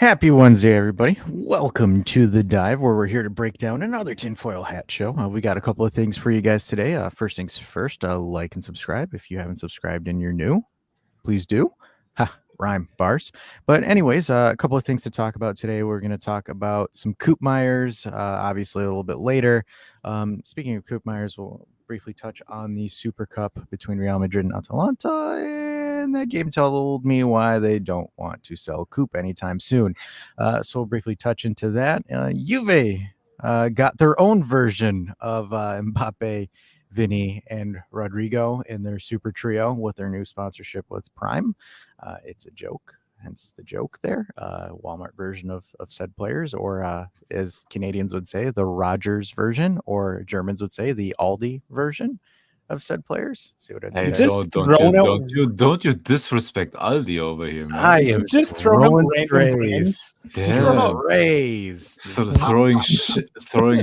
Happy Wednesday, everybody. Welcome to The Dive, where we're here to break down another tinfoil hat show. We got a couple of things for you guys today. First things first, like and subscribe. If you haven't subscribed and you're new, please do. Ha, rhyme bars. But anyways, a couple of things to talk about today. We're going to talk about some Koopmeiners, obviously a little bit later. Speaking of Koopmeiners, we'll briefly touch on the Super Cup between Real Madrid and Atalanta, and that game told me why they don't want to sell Koop anytime soon. So we'll briefly touch into that. Juve got their own version of Mbappe, Vinny, and Rodrigo in their super trio with their new sponsorship with Prime. It's a joke, hence the joke there. Walmart version of said players, or as Canadians would say, the Rogers version, or Germans would say the Aldi version of said players. See what I Hey, did? don't you disrespect Aldi over here, man? I am just throwing praise. Throwing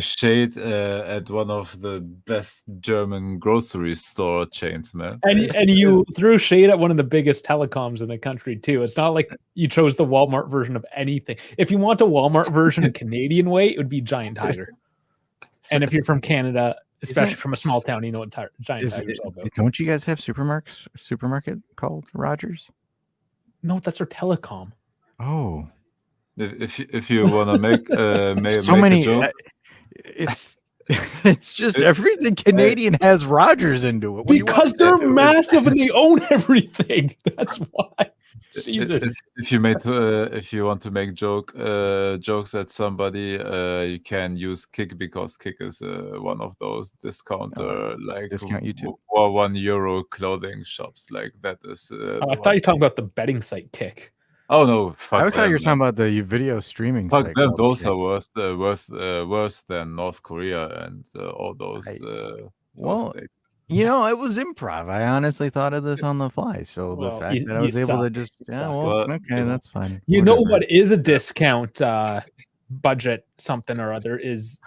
shade at one of the best German grocery store chains, man. And you threw shade at one of the biggest telecoms in the country too. It's not like you chose the Walmart version of anything. If you want a Walmart version Canadian way, it would be Giant Tiger. And if you're from Canada, especially from a small town, you know what Giant Tiger is all about. Don't you guys have supermarket called Rogers? No, that's our telecom. Oh, if you want to make so make many. a joke, It's just everything Canadian has Rogers into it. Because they're massive and they own everything. That's why. Jesus. If you want to make jokes at somebody, you can use Kick, because Kick is one of those discount YouTube or €1 clothing shops. Like that is. I thought you were talking about the betting site Kick. Oh no! I thought you were talking about the video streaming. Fuck them. Those are worse than North Korea and all those. States. It was improv. I honestly thought of this on the fly. So the fact that I was able to just, that's fine. Know what is a discount budget something or other is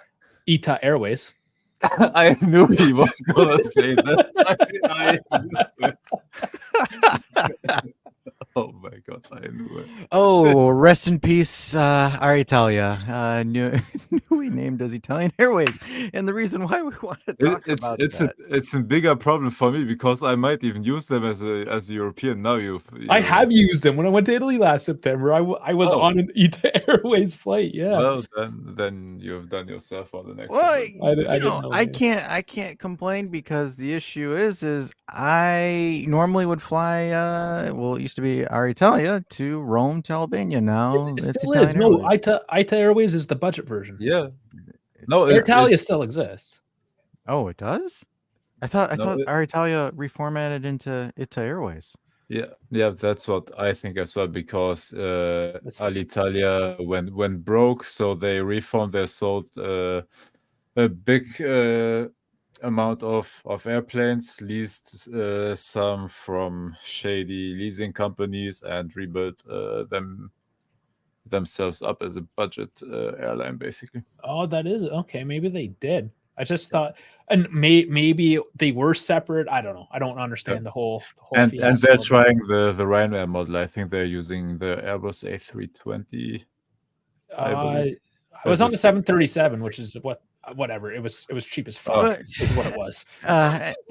ITA Airways. I knew he was going to say that. I knew it. Oh my God, I knew it. Oh, rest in peace, our Italia, newly named as Italian Airways. And the reason why we want to talk about it's a bigger problem for me, because I might even use them as a European now. I have used them when I went to Italy last September. I was on an ITA Airways flight. Yeah. Well, then you've done yourself on the next. Well, I can't complain, because the issue is I normally would fly. It used to be our Italia to Rome to Albania. Now it still is. No, ITA Airways is the budget version. Yeah. No, Italia still exists. Oh, it does? I thought our Italia reformatted into ITA Airways. Yeah, that's what I think as well, because Alitalia went broke, so they reformed. They sold a big amount of airplanes, leased some from shady leasing companies, and rebuilt themselves up as a budget airline, basically. Oh, that is okay. Maybe they did. I just thought, and maybe they were separate. I don't know. I don't understand the whole. And they're trying the Ryanair model. I think they're using the Airbus A320. I was on the 737, which is whatever. It was cheap as fuck. Is what it was.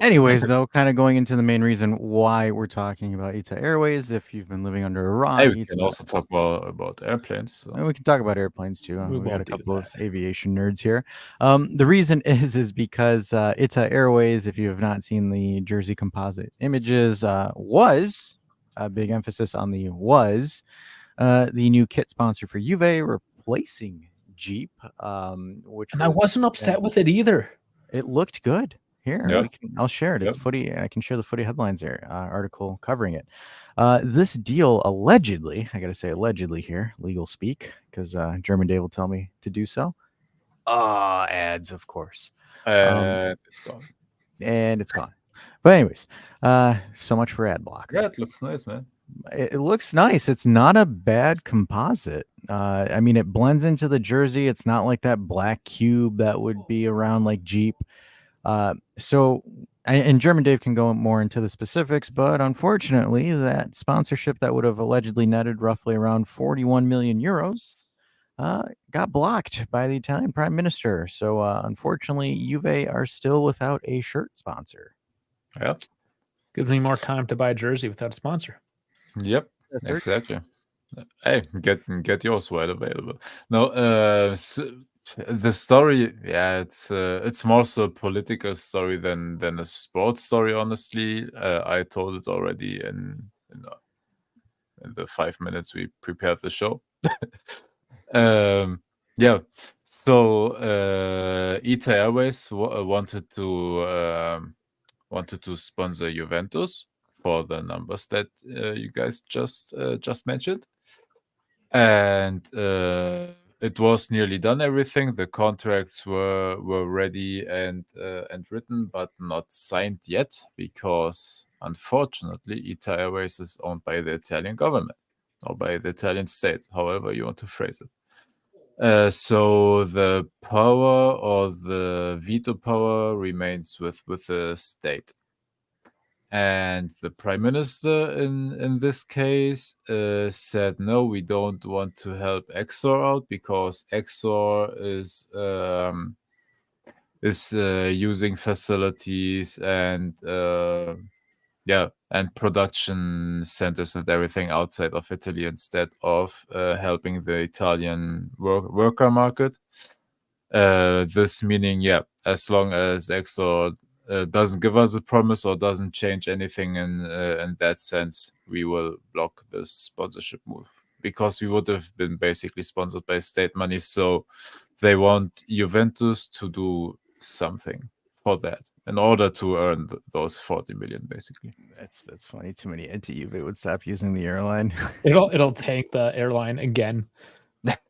Anyways, though, kind of going into the main reason why we're talking about ITA Airways. If you've been living under a rock, we can also talk about airplanes. So. We can talk about airplanes too. We got a couple of aviation nerds here. The reason is because ITA Airways, if you have not seen the jersey composite images, was a big emphasis on the new kit sponsor for Juve, replacing Jeep, which I wasn't upset with it either. It looked good. Here, I'll share it. It's footy. I can share the footy headlines there. Article covering it. This deal allegedly, I got to say allegedly here, legal speak, because German Dave will tell me to do so. Ads, of course. It's gone. And it's gone. But anyways, so much for ad block. Yeah, it looks nice, man. It looks nice. It's not a bad composite. I mean, it blends into the jersey. It's not like that black cube that would be around like Jeep. So and German Dave can go more into the specifics, but unfortunately, that sponsorship that would have allegedly netted roughly around 41 million euros got blocked by the Italian Prime Minister. So unfortunately, Juve are still without a shirt sponsor. Yep. Gives me more time to buy a jersey without a sponsor. Yep. That's right. Exactly. Hey, get yours while available. No, the story, yeah, it's more so a political story than a sports story. Honestly, I told it already in the 5 minutes we prepared the show. Yeah. So ITA Airways wanted to sponsor Juventus for the numbers that you guys just mentioned, and it was nearly done. Everything, the contracts were ready and written, but not signed yet, because unfortunately ITA Airways is owned by the Italian government or by the Italian state, however you want to phrase it. So the power or the veto power remains with the state. And the prime minister in this case said, no, we don't want to help Exor out, because Exor is using facilities and and production centers and everything outside of Italy, instead of helping the Italian worker market. This meaning, as long as Exor doesn't give us a promise or doesn't change anything in that sense, we will block this sponsorship move, because we would have been basically sponsored by state money. So they want Juventus to do something for that in order to earn those 40 million, basically. That's funny. Too many anti-Juve would stop using the airline. It'll tank the airline again.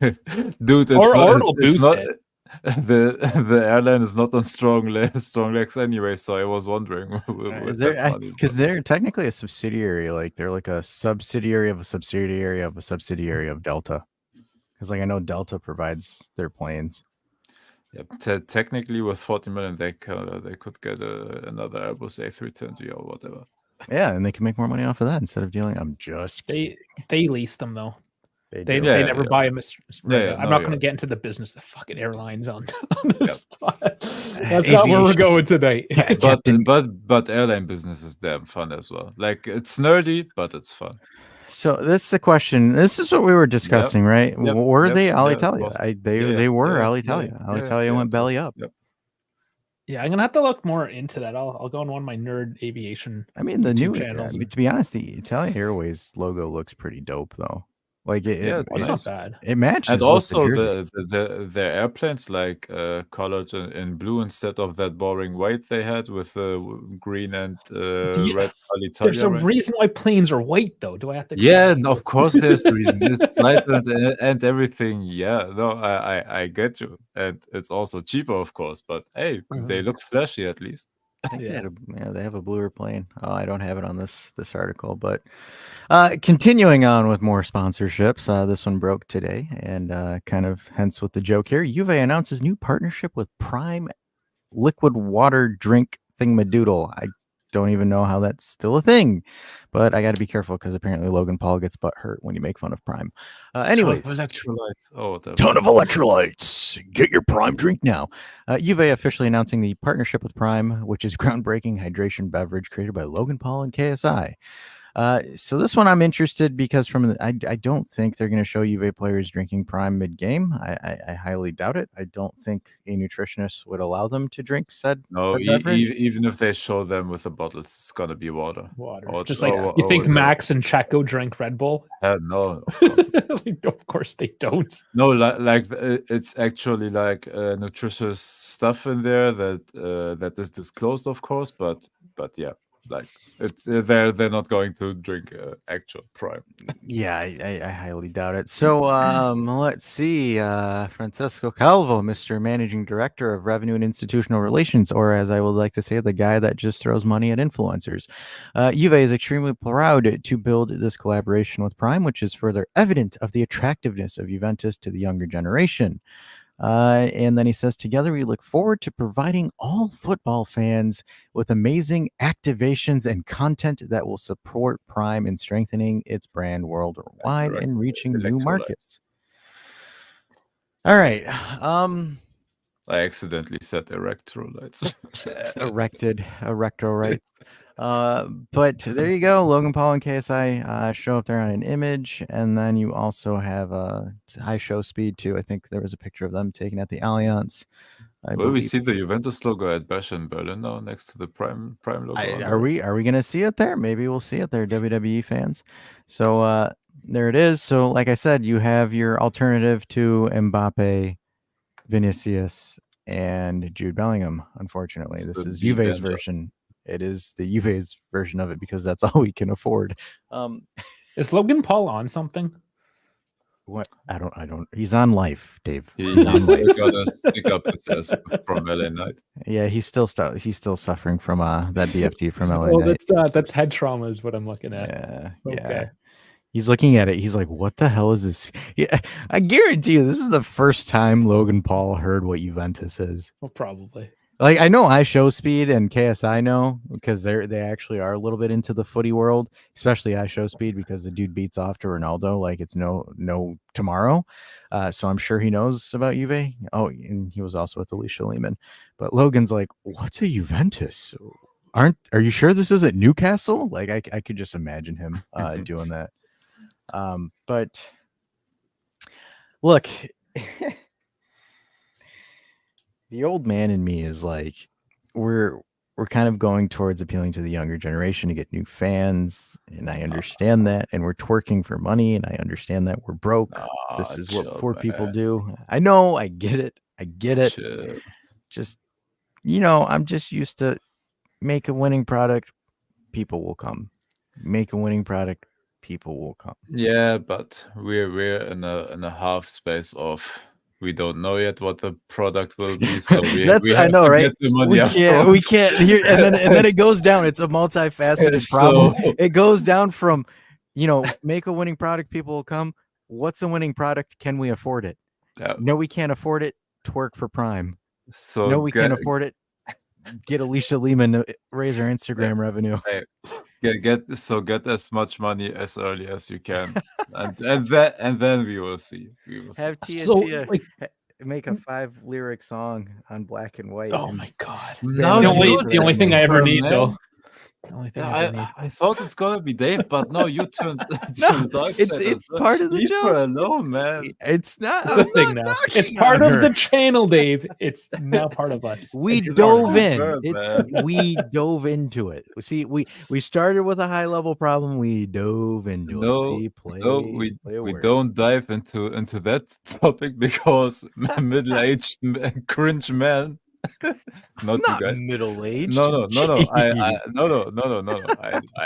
Dude, It'll boost it. The airline is not on strong legs anyway, so I was wondering because they're technically a subsidiary, like they're like a subsidiary of a subsidiary of a subsidiary of Delta, because like I know Delta provides their planes. Yeah, technically with 40 million they could get another Airbus A320 or whatever. Yeah, and they can make more money off of that instead of dealing. I'm just they lease them though. They Yeah, never buy them. I'm not going to yeah. get into the business of fucking airlines on this spot. That's not Aviation. where we're going tonight. But airline business is damn fun as well. Like, it's nerdy, but it's fun. So this is the question. This is what we were discussing, right? Yep, Were they yeah, Alitalia? They were Alitalia. Alitalia went belly up. Yep. Yeah, I'm gonna have to look more into that. I'll go on one of my nerd aviation. I mean, the YouTube new channels. to be honest, the Italian Airways logo looks pretty dope, though. Like it's It's nice. not bad. it matches. And with also jersey. the airplanes, like colored in blue instead of that boring white they had with green and red Alitalia. There's a right? reason why planes are white, though. Do I have to? Yeah, and of course there's a reason. It's lighter and everything. Yeah, no, I get you. And it's also cheaper, of course, but hey, they look flashy at least. I think Yeah. they have a bluer plane. Oh, I don't have it on this article, but continuing on with more sponsorships. This one broke today, and kind of hence with the joke here. Juve announces new partnership with Prime liquid water drink thingamadoodle. I don't even know how that's still a thing, but I got to be careful because apparently Logan Paul gets butt hurt when you make fun of Prime. Anyways, Electrolytes. Oh, ton of electrolytes. Get your Prime drink now. Juve officially announcing the partnership with Prime, which is groundbreaking hydration beverage created by Logan Paul and KSI. So this one I'm interested because I don't think they're going to show Juve players drinking Prime mid-game. I highly doubt it. I don't think a nutritionist would allow them to drink said beverage. Even if they show them with the bottles, it's gonna be water. Just like you think Max and Checo drink Red Bull? No, of course. Of course they don't. No, like it's actually like nutritious stuff in there that is disclosed, of course, but yeah, like it's they're not going to drink actual Prime. Yeah, I highly doubt it. So let's see. Francesco Calvo, Mr. Managing Director of Revenue and Institutional Relations, or as I would like to say, the guy that just throws money at influencers. Juve is extremely proud to build this collaboration with Prime, which is further evident of the attractiveness of Juventus to the younger generation. And then he says, together we look forward to providing all football fans with amazing activations and content that will support Prime in strengthening its brand worldwide and reaching new markets. All right. I accidentally said electrolytes. Erectile rights. But there you go. Logan Paul and KSI show up there on an image, and then you also have high show speed too. I think there was a picture of them taken at the Allianz. Will we see the Juventus logo at Bash in Berlin now next to the Prime logo? Are we gonna see it there? Maybe we'll see it there, WWE fans. So there it is. So like I said, you have your alternative to Mbappe, Vinicius, and Jude Bellingham. Unfortunately, this is Juve's version. It is the Juve's version of it because that's all we can afford. Is Logan Paul on something? What? I don't. He's on life, Dave. He's still got to stick up his ass from LA Knight. Yeah, he's still suffering from that DFT from LA Oh, Knight. that's head trauma is what I'm looking at. Yeah, Okay. yeah. He's looking at it. He's like, "What the hell is this?" Yeah, I guarantee you, this is the first time Logan Paul heard what Juventus is. Well, probably. Like, I know I show speed and KSI know because they actually are a little bit into the footy world, especially I show speed because the dude beats off to Ronaldo like it's no tomorrow. So I'm sure he knows about Juve. Oh, and he was also with Alicia Lehman. But Logan's like, "What's a Juventus? Are you sure this isn't Newcastle?" Like I could just imagine him doing that. But look, the old man in me is like, we're kind of going towards appealing to the younger generation to get new fans, and I understand that, and we're twerking for money, and I understand that we're broke. This is what poor people do. I know, I get it. Chill. Just, I'm just used to make a winning product, people will come. Make a winning product, people will come. Yeah, but we're in a half space of we don't know yet what the product will be, so we have I know, to right? get the money We can't here, and then it goes down. It's a multifaceted problem. It goes down from, make a winning product, people will come. What's a winning product? Can we afford it? Yeah. No, we can't afford it. Twerk for Prime. So no, we can't afford it. Get Alicia Lehman to raise our Instagram revenue. Get as much money as early as you can, and then we will see. Have Tia make a 5 lyric song on black and white. Oh my god! No, the only thing I ever need though. I thought it's gonna be Dave, but no, you turned. It's part of the Leave joke. her alone, man. It's not a thing now. It's part of the channel, Dave. It's now part of us. We dove in. We dove into it. See, we started with a high level problem. We dove into it. We don't dive into that topic because middle-aged cringe man. Not you guys. Middle-aged. No.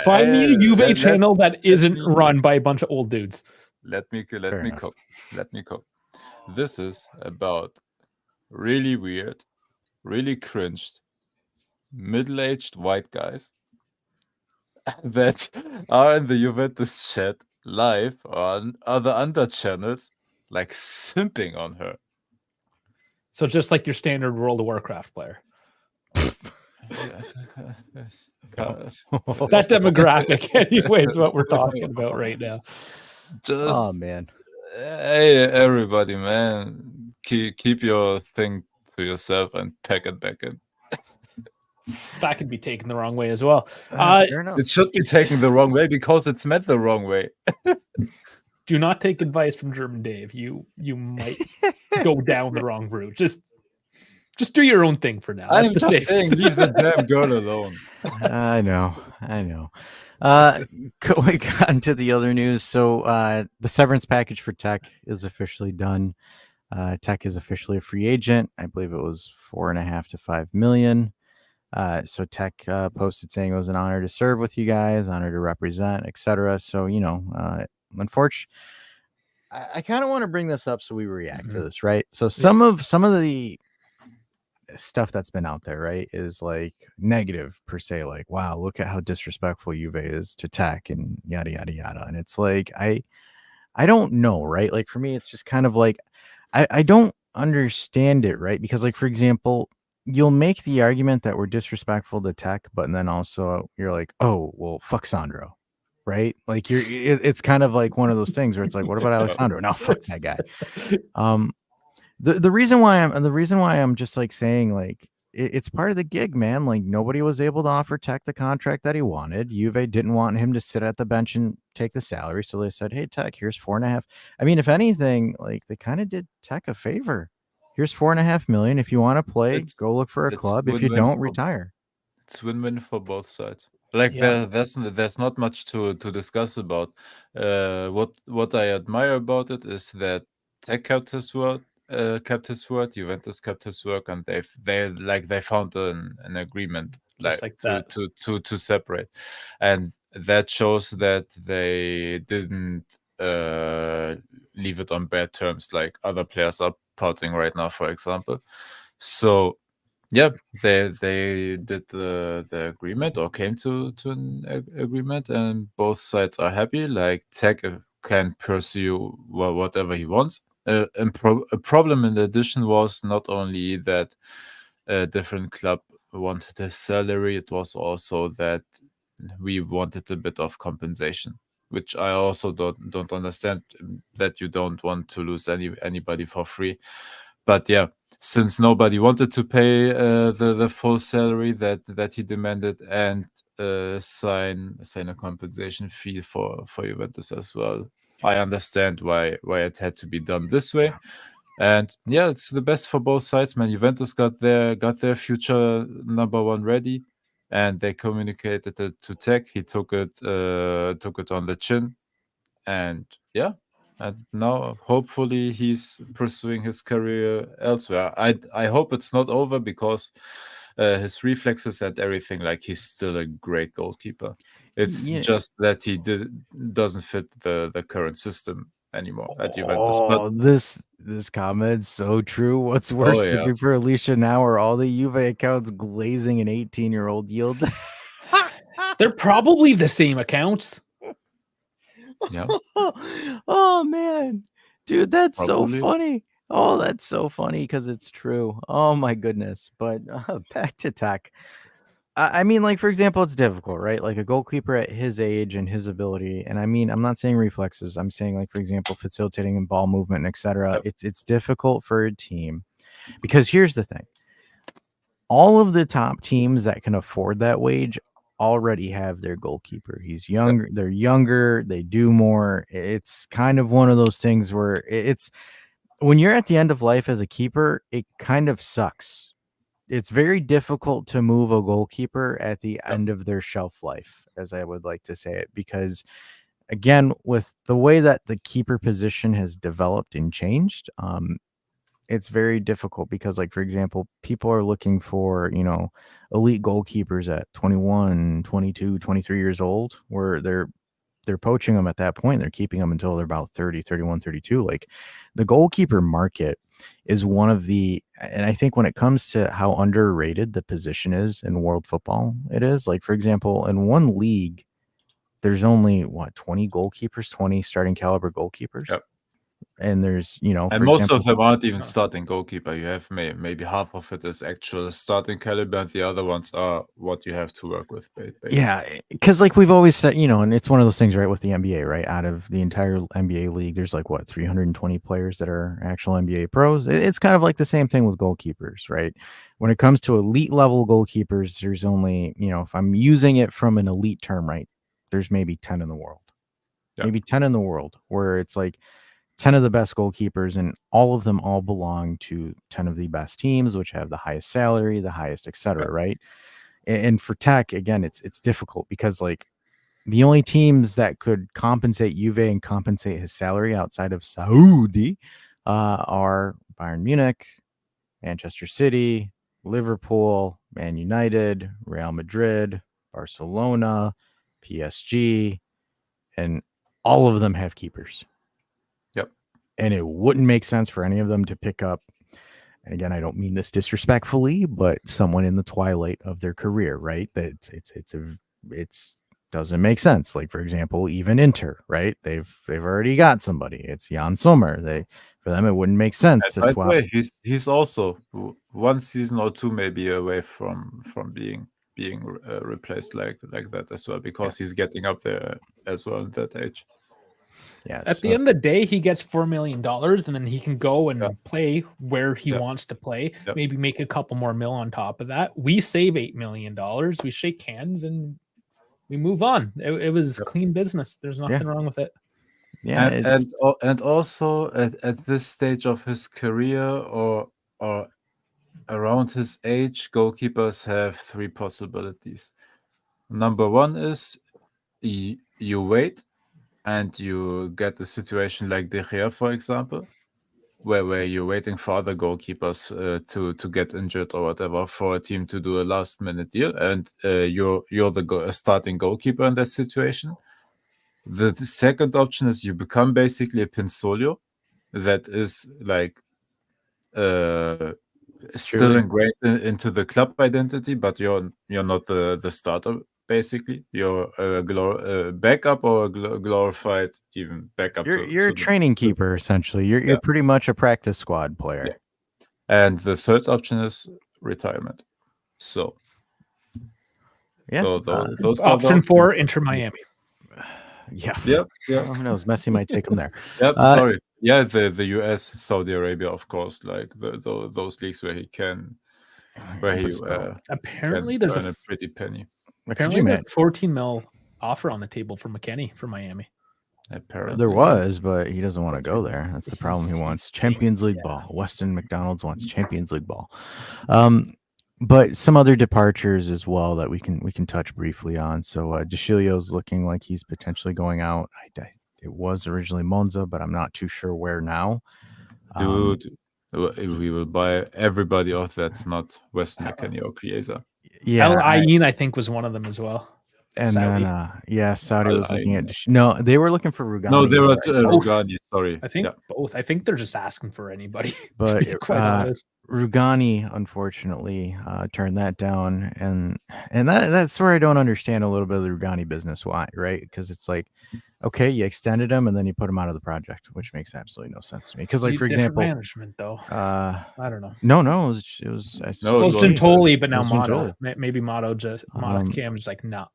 Find me a Juve channel that isn't run by a bunch of old dudes. Let me cook. This is about really weird, really cringed, middle-aged white guys that are in the Juventus chat live on other under channels, like simping on her. So just like your standard World of Warcraft player. That demographic, anyway, is what we're talking about right now. Oh man. Hey everybody, man. Keep your thing to yourself and pack it back in. That could be taken the wrong way as well. It should be taken the wrong way because it's meant the wrong way. Do not take advice from German Dave. You might go down the wrong route. Just do your own thing for now. I'm just saying, leave the damn girl alone. I know. Going on to the other news. So the severance package for Tech is officially done. Tech is officially a free agent. I believe it was $4.5 to $5 million. So Tech posted saying it was an honor to serve with you guys, honor to represent, etc. So unfortunately, I kind of want to bring this up so we react to this, right? So some of the stuff that's been out there, right, is like negative per se, like, wow, look at how disrespectful Juve is to Tech and yada yada yada. And it's like I don't know, right? Like for me, it's just kind of like I don't understand it, right? Because, like, for example, you'll make the argument that we're disrespectful to Tech, but then also you're like, oh, well, fuck Sandro, right? Like, it's kind of like one of those things where it's like, what about Alexandro? No, fuck that guy. The reason why I'm just like saying, like, it's part of the gig, man. Like, nobody was able to offer Tech the contract that he wanted. Juve didn't want him to sit at the bench and take the salary, so they said, hey, Tech, here's 4.5. I mean, if anything, like, they kind of did Tech a favor. Here's 4.5 million. If you want to play, It's go look for a it's club. If you win-win don't, for retire. it's win-win for both sides. Like Yeah. there's not much to discuss about. What I admire about it is that Tech kept his word, Juventus kept his word, and they found an agreement Just like that. to separate, and that shows that they didn't leave it on bad terms like other players are parting right now, for example. So yeah, they did the agreement or came to an agreement, and both sides are happy. Like Tech can pursue whatever he wants. A problem in addition was not only that a different club wanted his salary, it was also that we wanted a bit of compensation, which I also don't understand, that you don't want to lose anybody for free. But yeah, since nobody wanted to pay the full salary that he demanded, and sign a compensation fee for Juventus as well, I understand why it had to be done this way. And yeah, it's the best for both sides, man. Juventus got their future number one ready, and they communicated it to Tech. He took it on the chin, and yeah, and now hopefully he's pursuing his career elsewhere. I hope it's not over, because his reflexes and everything, like, he's still a great goalkeeper. It's Yeah. just that he doesn't fit the current system anymore at Juventus. But Oh, this comment's so true. What's worse, yeah. looking for Alicia now, or all the Juve accounts glazing an 18-year-old yield? They're probably the same accounts. Yeah. Oh man, dude, that's Probably. so funny. Oh, that's so funny because it's true. Oh my goodness. But back to Tech. I mean, like, for example, it's difficult, right? Like, a goalkeeper at his age and his ability, and I mean, I'm not saying reflexes. I'm saying, like, for example, facilitating and ball movement, etc. Yep. It's difficult for a team, because here's the thing: all of the top teams that can afford that wage already have their goalkeeper. He's younger. They're younger. They do more. It's kind of one of those things where it's, when you're at the end of life as a keeper, it kind of sucks. It's very difficult to move a goalkeeper at the end of their shelf life, as I would like to say it, because again, with the way that the keeper position has developed and changed, it's very difficult, because, like, for example, people are looking for, elite goalkeepers at 21, 22, 23 years old, where they're poaching them at that point. They're keeping them until they're about 30, 31, 32. Like, the goalkeeper market is one of the, and I think when it comes to how underrated the position is in world football, it is. Like, for example, in one league, there's only 20 goalkeepers, 20 starting caliber goalkeepers. Yep. And there's, And for most example, of them aren't even starting goalkeeper. You have maybe half of it is actual starting caliber, and the other ones are what you have to work with, basically. Yeah, because, like, we've always said, and it's one of those things, right, with the NBA, right? Out of the entire NBA league, there's like 320 players that are actual NBA pros. It's kind of like the same thing with goalkeepers, right? When it comes to elite level goalkeepers, there's only, if I'm using it from an elite term, right, there's maybe 10 in the world. Yeah. Maybe 10 in the world, where it's like 10 of the best goalkeepers, and all of them all belong to 10 of the best teams, which have the highest salary, the highest, et cetera, right? And for Tech, again, it's difficult, because, like, the only teams that could compensate Juve and compensate his salary outside of Saudi are Bayern Munich, Manchester City, Liverpool, Man United, Real Madrid, Barcelona, PSG, and all of them have keepers. Yep. And it wouldn't make sense for any of them to pick up, and again, I don't mean this disrespectfully, but someone in the twilight of their career, right? That it's doesn't make sense. Like, for example, even Inter, right? They've already got somebody. It's Jan Sommer. For them, it wouldn't make sense to By the swap. way, he's also 1 season or 2 maybe away from being replaced like that as well, because he's getting up there as well at that age. Yeah. At the end of the day, he gets $4 million, and then he can go and play where he wants to play. Maybe make a couple more mil on top of that. We save $8 million. We shake hands and we move on. It was clean business. There's nothing wrong with it. Yeah, and also at this stage of his career or around his age, goalkeepers have 3 possibilities. Number 1 is you wait and you get a situation like De Gea, for example, where you're waiting for other goalkeepers to get injured or whatever for a team to do a last minute deal, and you're the starting goalkeeper in that situation. The second option is you become basically a Pinsolio that is like still ingrained into the club identity, but you're not the starter. Basically, you're a backup or a glorified even backup. You're a training keeper essentially. You're pretty much a practice squad player. Yeah. And the third option is retirement. So those option 4, Inter Miami. Yeah. Yep. Well, who knows? Messi might take him there. Yep. Sorry. Yeah, the US, Saudi Arabia, of course, like those leagues where he apparently can there's earn a pretty penny. Apparently there's a 14 mil offer on the table for McKennie for Miami. Apparently there was, but he doesn't want to go there. That's the problem. He wants Champions League ball. Weston McDonald's wants Champions League ball. But some other departures as well that we can touch briefly on. So DeCilio's looking like he's potentially going out. It was originally Monza, but I'm not too sure where now. Dude, we will buy everybody off that's not Weston McKennie or Chiesa. Yeah, El Ain, I think, was one of them as well. And Saudi. Then, Saudi was looking at. No, they were looking for Rugani. No, they were Rugani. Sorry, I think both. I think they're just asking for anybody. But Rugani, unfortunately, turned that down, and that's where I don't understand a little bit of the Rugani business. Why, right? Because it's like, okay, you extended him and then you put him out of the project, which makes absolutely no sense to me. Because, like, for example, management though. I don't know. No, it was Stintoli, but now Mato. Maybe Mato Cam is like not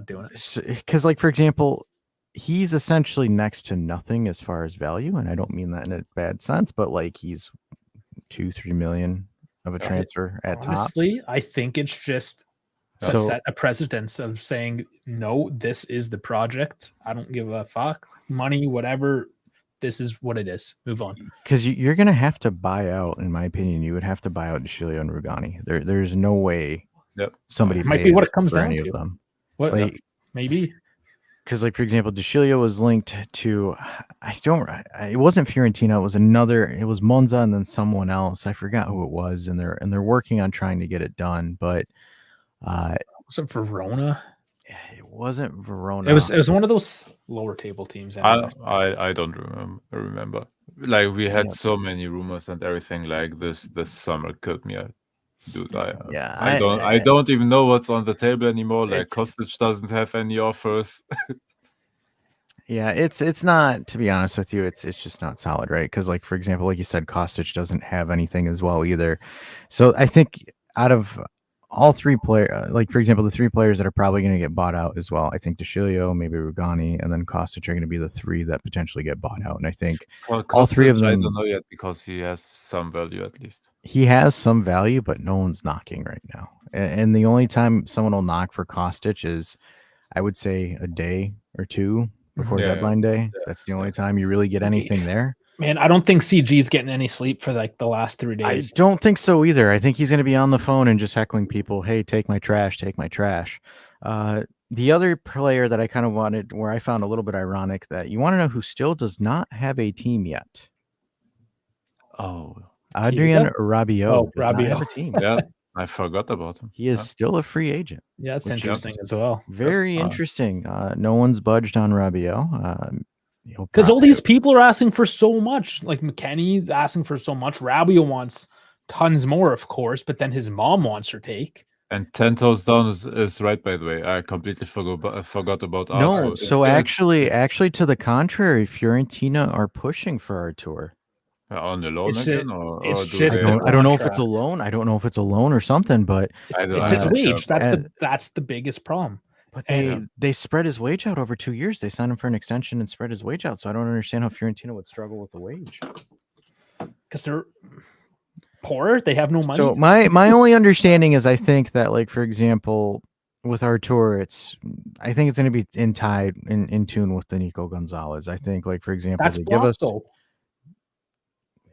doing it. Because, like, for example, he's essentially next to nothing as far as value, and I don't mean that in a bad sense, but like he's 2-3 million of a transfer at tops. Honestly, I think it's just set a precedence of saying, no, this is the project. I don't give a fuck. Money, whatever. This is what it is. Move on. Because you're going to have to buy out, in my opinion, you would have to buy out DeCilio and Rugani. There's no way somebody might be what it comes down any to. Of them. What? Like, maybe. Because, like, for example, DeCilio was linked to, it wasn't Fiorentina, it was Monza and then someone else. I forgot who it was, and they're working on trying to get it done. But was it Verona? It wasn't Verona. It was one of those lower table teams. I don't remember. Like, we had so many rumors and everything like this summer killed me. Dude, I don't even know what's on the table anymore. Like, Kostic doesn't have any offers. Yeah, it's not, to be honest with you, it's just not solid, right? Because, like, for example, like you said, Kostic doesn't have anything as well either. So I think out of all 3 players, like, for example, the 3 players that are probably going to get bought out as well, I think DeCilio, maybe Rugani, and then Kostic are going to be the 3 that potentially get bought out. And I think all 3 of them, I don't know yet, because he has some value at least. He has some value, but no one's knocking right now. And the only time someone will knock for Kostic is, I would say, a day or 2 before deadline day. That's the only time you really get anything there. Man, I don't think CG's getting any sleep for like the last 3 days. I don't think so either. I think he's going to be on the phone and just heckling people. Hey, take my trash, take my trash. The other player that I kind of wanted, where I found a little bit ironic, that you want to know who still does not have a team yet. Oh, Adrien Rabiot. Rabiot. Have a team. Yeah, I forgot about him. He is still a free agent. Yeah, that's interesting as well. Very interesting. No one's budged on Rabiot. Because all these people are asking for so much. Like, McKennie's asking for so much. Rabiot wants tons more, of course, but then his mom wants her take. And 10 toes down is right, by the way. I completely forgot about No, Arthur. so It's actually, to the contrary, Fiorentina are pushing for Artur. on the loan It's again, it's or do just they? I don't know if it's contract. a loan. I don't know if it's a loan or something, but It's his wage. uh, That's the biggest problem. but And- they spread his wage out over 2 years. They signed him for an extension and spread his wage out. So I don't understand how Fiorentina would struggle with the wage. Because they're poor, they have no money. So my only understanding is I think that, like, for example, with Artur, I think it's going to be in tune with the Nico Gonzalez. I think, like, for example, That's they give us. though.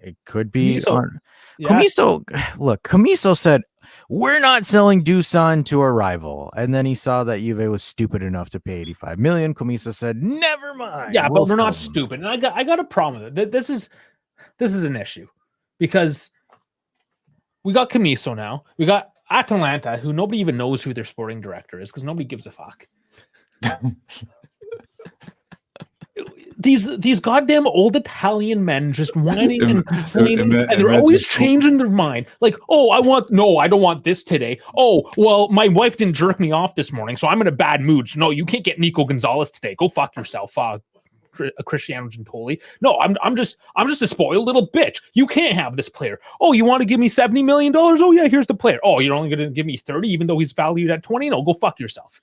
It could be Camiso, on yeah. Camiso. Look, Camiso said, "We're not selling Dusan to a rival," and then he saw that Juve was stupid enough to pay 85 million. Camiso said, "Never mind." Yeah, we'll but we're not sell them." stupid, and I got a problem with it. This is an issue because we got Camiso now. We got Atalanta, who nobody even knows who their sporting director is because nobody gives a fuck. These goddamn old Italian men just whining and complaining, and they're always changing their mind. Like, oh, I don't want this today. Oh, well, my wife didn't jerk me off this morning, so I'm in a bad mood. So no, you can't get Nico Gonzalez today. Go fuck yourself, Cristiano Gentoli. No, I'm just a spoiled little bitch. You can't have this player. Oh, you want to give me $70 million? Oh yeah, here's the player. Oh, you're only going to give me 30, even though he's valued at 20? No, go fuck yourself.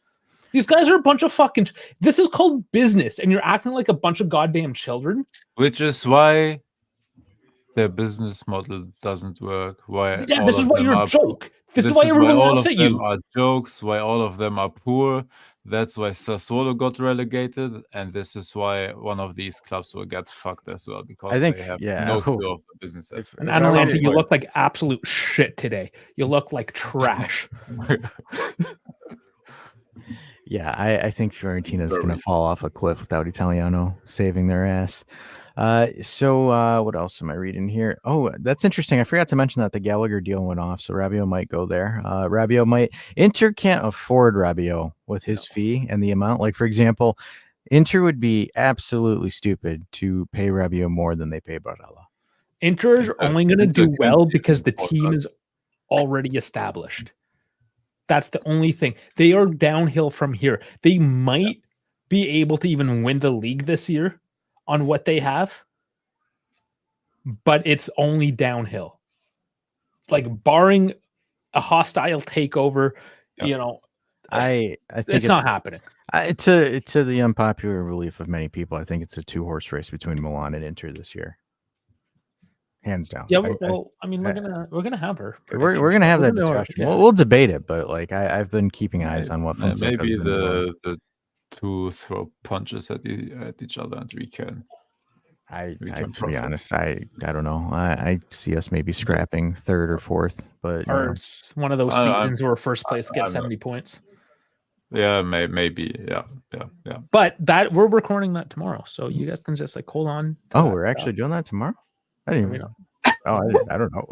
These guys are a bunch of fucking. This is called business, and you're acting like a bunch of goddamn children. Which is why their business model doesn't work. Why? Yeah, this is why you're a joke. This is why everyone laughs at you. Are jokes. Why all of them are poor. That's why Sassuolo got relegated, and this is why one of these clubs will get fucked as well because I think, they have yeah, no clue of the business. And Atalanta, you look like absolute shit today. You look like trash. Yeah, I think Fiorentina is going to fall off a cliff without Italiano saving their ass. So what else am I reading here? Oh, that's interesting. I forgot to mention that the Gallagher deal went off, so Rabiot might go there. Rabiot might. Inter can't afford Rabiot with his fee and the amount. Like, for example, Inter would be absolutely stupid to pay Rabiot more than they pay Barella. Inter is only going to do well because the team is already established. That's the only thing. They are downhill from here. They might be able to even win the league this year on what they have, but it's only downhill. It's like barring a hostile takeover, I think it's not happening. To the unpopular belief of many people, I think it's a 2-horse race between Milan and Inter this year. Hands down. Yeah, we're gonna have her. We're gonna have that discussion. Yeah. We'll debate it, but like I've been keeping eyes on what Fonseca's maybe been doing. the two throw punches at each other, and we can. To be honest, I don't know. I see us maybe scrapping third or fourth, but or it's one of those seasons where first place gets 70 points. Yeah, maybe. Yeah. But that we're recording that tomorrow, so you guys can just like hold on. Oh, we're actually doing that tomorrow. I didn't even know. Oh, I don't know.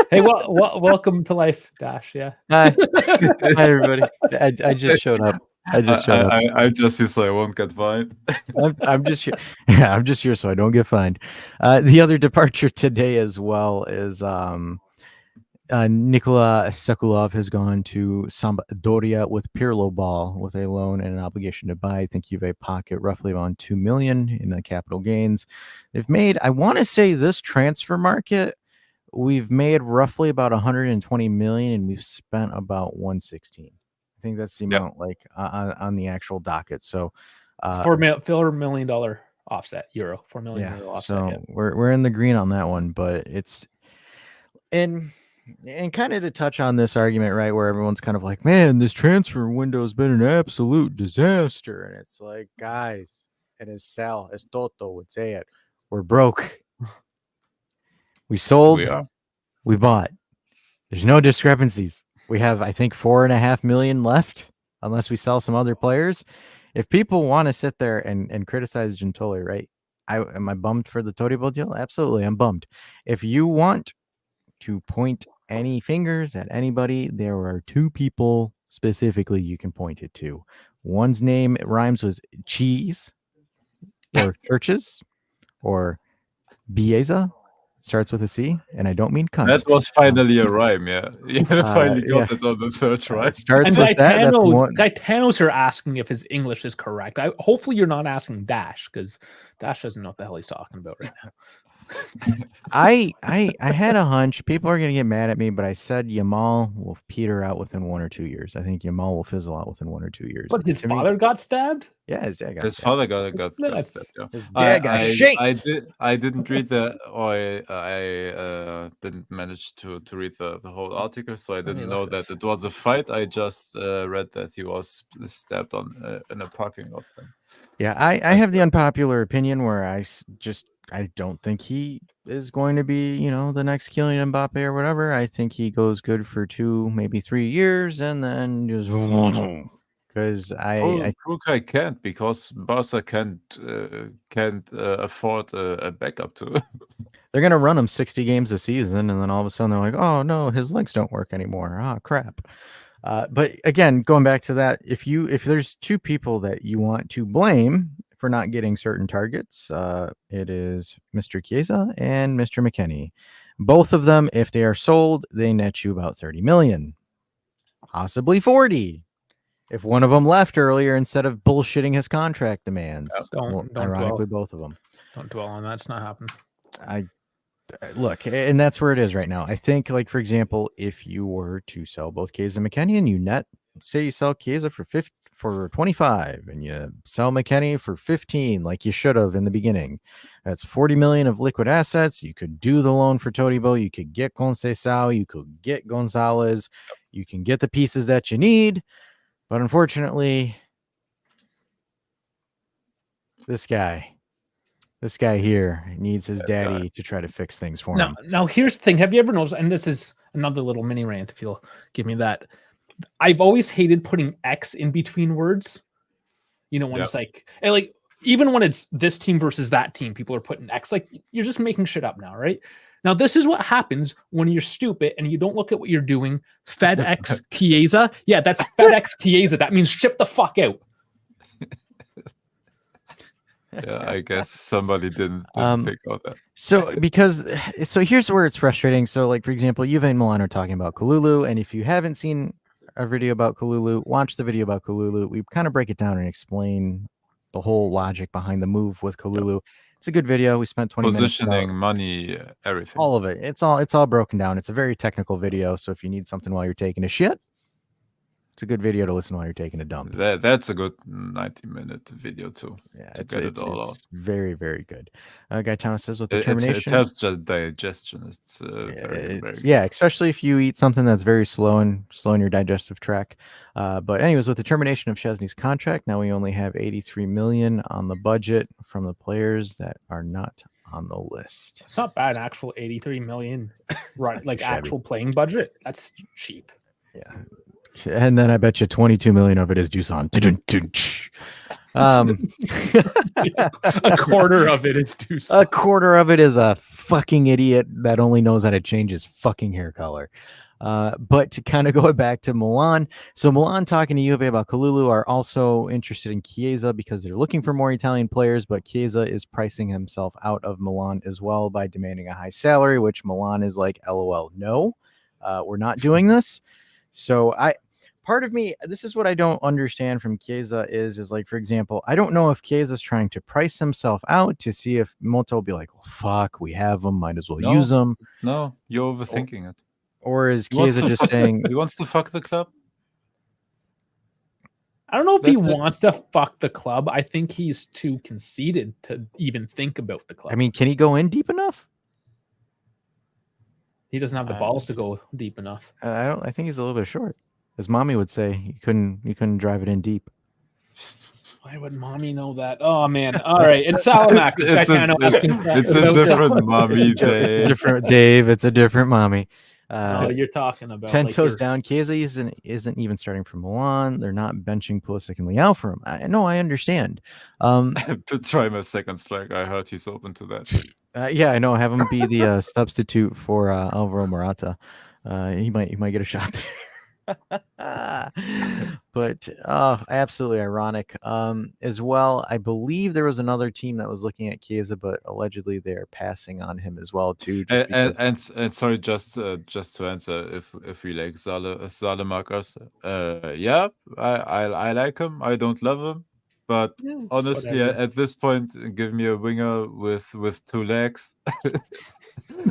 Hey, welcome to life, Dash. Yeah. Hi everybody. I just showed up. I just here so I won't get fined. I'm just here. Yeah, I'm just here so I don't get fined. The other departure today as well is Nikola Sekulov has gone to Sampdoria with Pirlo Ball with a loan and an obligation to buy. I think Juve pocket roughly around $2 million in the capital gains. They've made, I want to say, this transfer market, we've made roughly about 120 million and we've spent about 116. I think that's the amount on the actual docket. So it's $4 million offset euro, $4 million euro offset. So we're in the green on that one, but it's and kind of to touch on this argument, right, where everyone's kind of like, man, this transfer window has been an absolute disaster. And it's like, guys, and as Toto would say it, we're broke. We sold, we bought. There's no discrepancies. We have, I think, 4.5 million left, unless we sell some other players. If people want to sit there and criticize Gentoli, right? Am I bummed for the Todibo deal? Absolutely, I'm bummed. If you want to point any fingers at anybody, there are two people specifically you can point it to. One's name rhymes with cheese or churches or Bieza, Starts with a C, and I don't mean cunt. That was finally a rhyme, yeah. You finally got yeah. it on the third try. Starts And with that. That's one. Gaetano's here asking if his English is correct. Hopefully you're not asking Dash, because Dash doesn't know what the hell he's talking about right now. I had a hunch. People are gonna get mad at me, but I said Yamal will peter out within 1 or 2 years. I think Yamal will fizzle out within 1 or 2 years. But his To me- father got stabbed? yeah, his dad got His stabbed. father got nuts. stabbed, yeah. His dad got shanked. I didn't read the or I didn't manage to read the whole article, so I me didn't look know this. that it was a fight. I just read that he was stabbed on in a parking lot. Yeah, I have the unpopular opinion where I don't think he is going to be, the next Kylian Mbappe or whatever. I think he goes good for 2, maybe 3 years, and then just because Krugaj can't, because Barca can't afford a backup to. they're gonna run him 60 games a season, and then all of a sudden they're like, oh no, his legs don't work anymore. Ah, crap. But again, going back to that, if there's 2 people that you want to blame for not getting certain targets, it is Mr. Chiesa and Mr. McKennie. Both of them, if they are sold, they net you about 30 million, possibly 40. If one of them left earlier instead of bullshitting his contract demands. Don't ironically, dwell. both of them. Don't dwell on that. It's not happening. Look, and that's where it is right now. I think, like, for example, if you were to sell both Chiesa and McKennie, and say you sell Chiesa for 25 and you sell McKennie for 15, like you should have in the beginning, that's 40 million of liquid assets. You could do the loan for Todibo, you could get Conceição, you could get Gonzalez, you can get the pieces that you need. But unfortunately, this guy here needs his daddy to try to fix things for him. Now, here's the thing. Have you ever noticed, and this is another little mini rant, if you'll give me that. I've always hated putting X in between words. When it's like, and like, even when it's this team versus that team, people are putting X. Like, you're just making shit up now, right? Now, this is what happens when you're stupid and you don't look at what you're doing. FedEx Chiesa. Yeah, that's FedEx Chiesa. That means ship the fuck out. Yeah, I guess somebody didn't pick out that. So here's where it's frustrating. So, like, for example, Juve and Milan are talking about Kalulu, and if you haven't seen a video about Kalulu, watch the video about Kalulu. We kind of break it down and explain the whole logic behind the move with Kalulu. Yep. It's a good video. We spent 20 positioning, minutes. Money, everything. All of it. It's all broken down. It's a very technical video. So if you need something while you're taking a shit, it's a good video to listen while you're taking a dump. That's a good 90-minute video too. Yeah, to get it all out. Very, very good. Guy Thomas says with the termination, it helps just digestion. It's very good. Yeah, especially if you eat something that's very slow in your digestive tract. But anyways, with the termination of Szczęsny's contract, now we only have 83 million on the budget from the players that are not on the list. It's not bad. Actual 83 million, right? Like actual playing budget. That's cheap. Yeah. And then I bet you 22 million of it is Dusan. A quarter of it is Dusan. A quarter of it is a fucking idiot that only knows how to change his fucking hair color. But to kind of go back to Milan, so Milan talking to Juve about Kalulu are also interested in Chiesa because they're looking for more Italian players, but Chiesa is pricing himself out of Milan as well by demanding a high salary, which Milan is like, LOL, no, we're not doing this. So part of me, this is what I don't understand from Chiesa is like, for example, I don't know if Chiesa's trying to price himself out to see if Moto will be like, well, fuck, we have him, might as well use him. No, you're overthinking it. Or is Chiesa just saying he wants to fuck the club? I don't know if he wants to fuck the club. I think he's too conceited to even think about the club. I mean, can he go in deep enough? He doesn't have the balls to go deep enough. I think he's a little bit short. As mommy would say, you couldn't drive it in deep. Why would mommy know that? Oh man! All right, it's Salamax. It's a different mommy, Dave. Different Dave. It's a different mommy. You're talking about 10 toes down. Chiesa isn't even starting for Milan. They're not benching Pulisic and Leao for him. I understand. To try my second strike, I heard he's open to that. Yeah, I know. Have him be the substitute for Alvaro Morata. He might get a shot there. But absolutely ironic. As well, I believe there was another team that was looking at Chiesa, but allegedly they're passing on him as well too. Just because And sorry, just to answer, if we like Salamakers, yeah, I like him. I don't love him, but Yeah, it's honestly, whatever. at this point, give me a winger with 2 legs,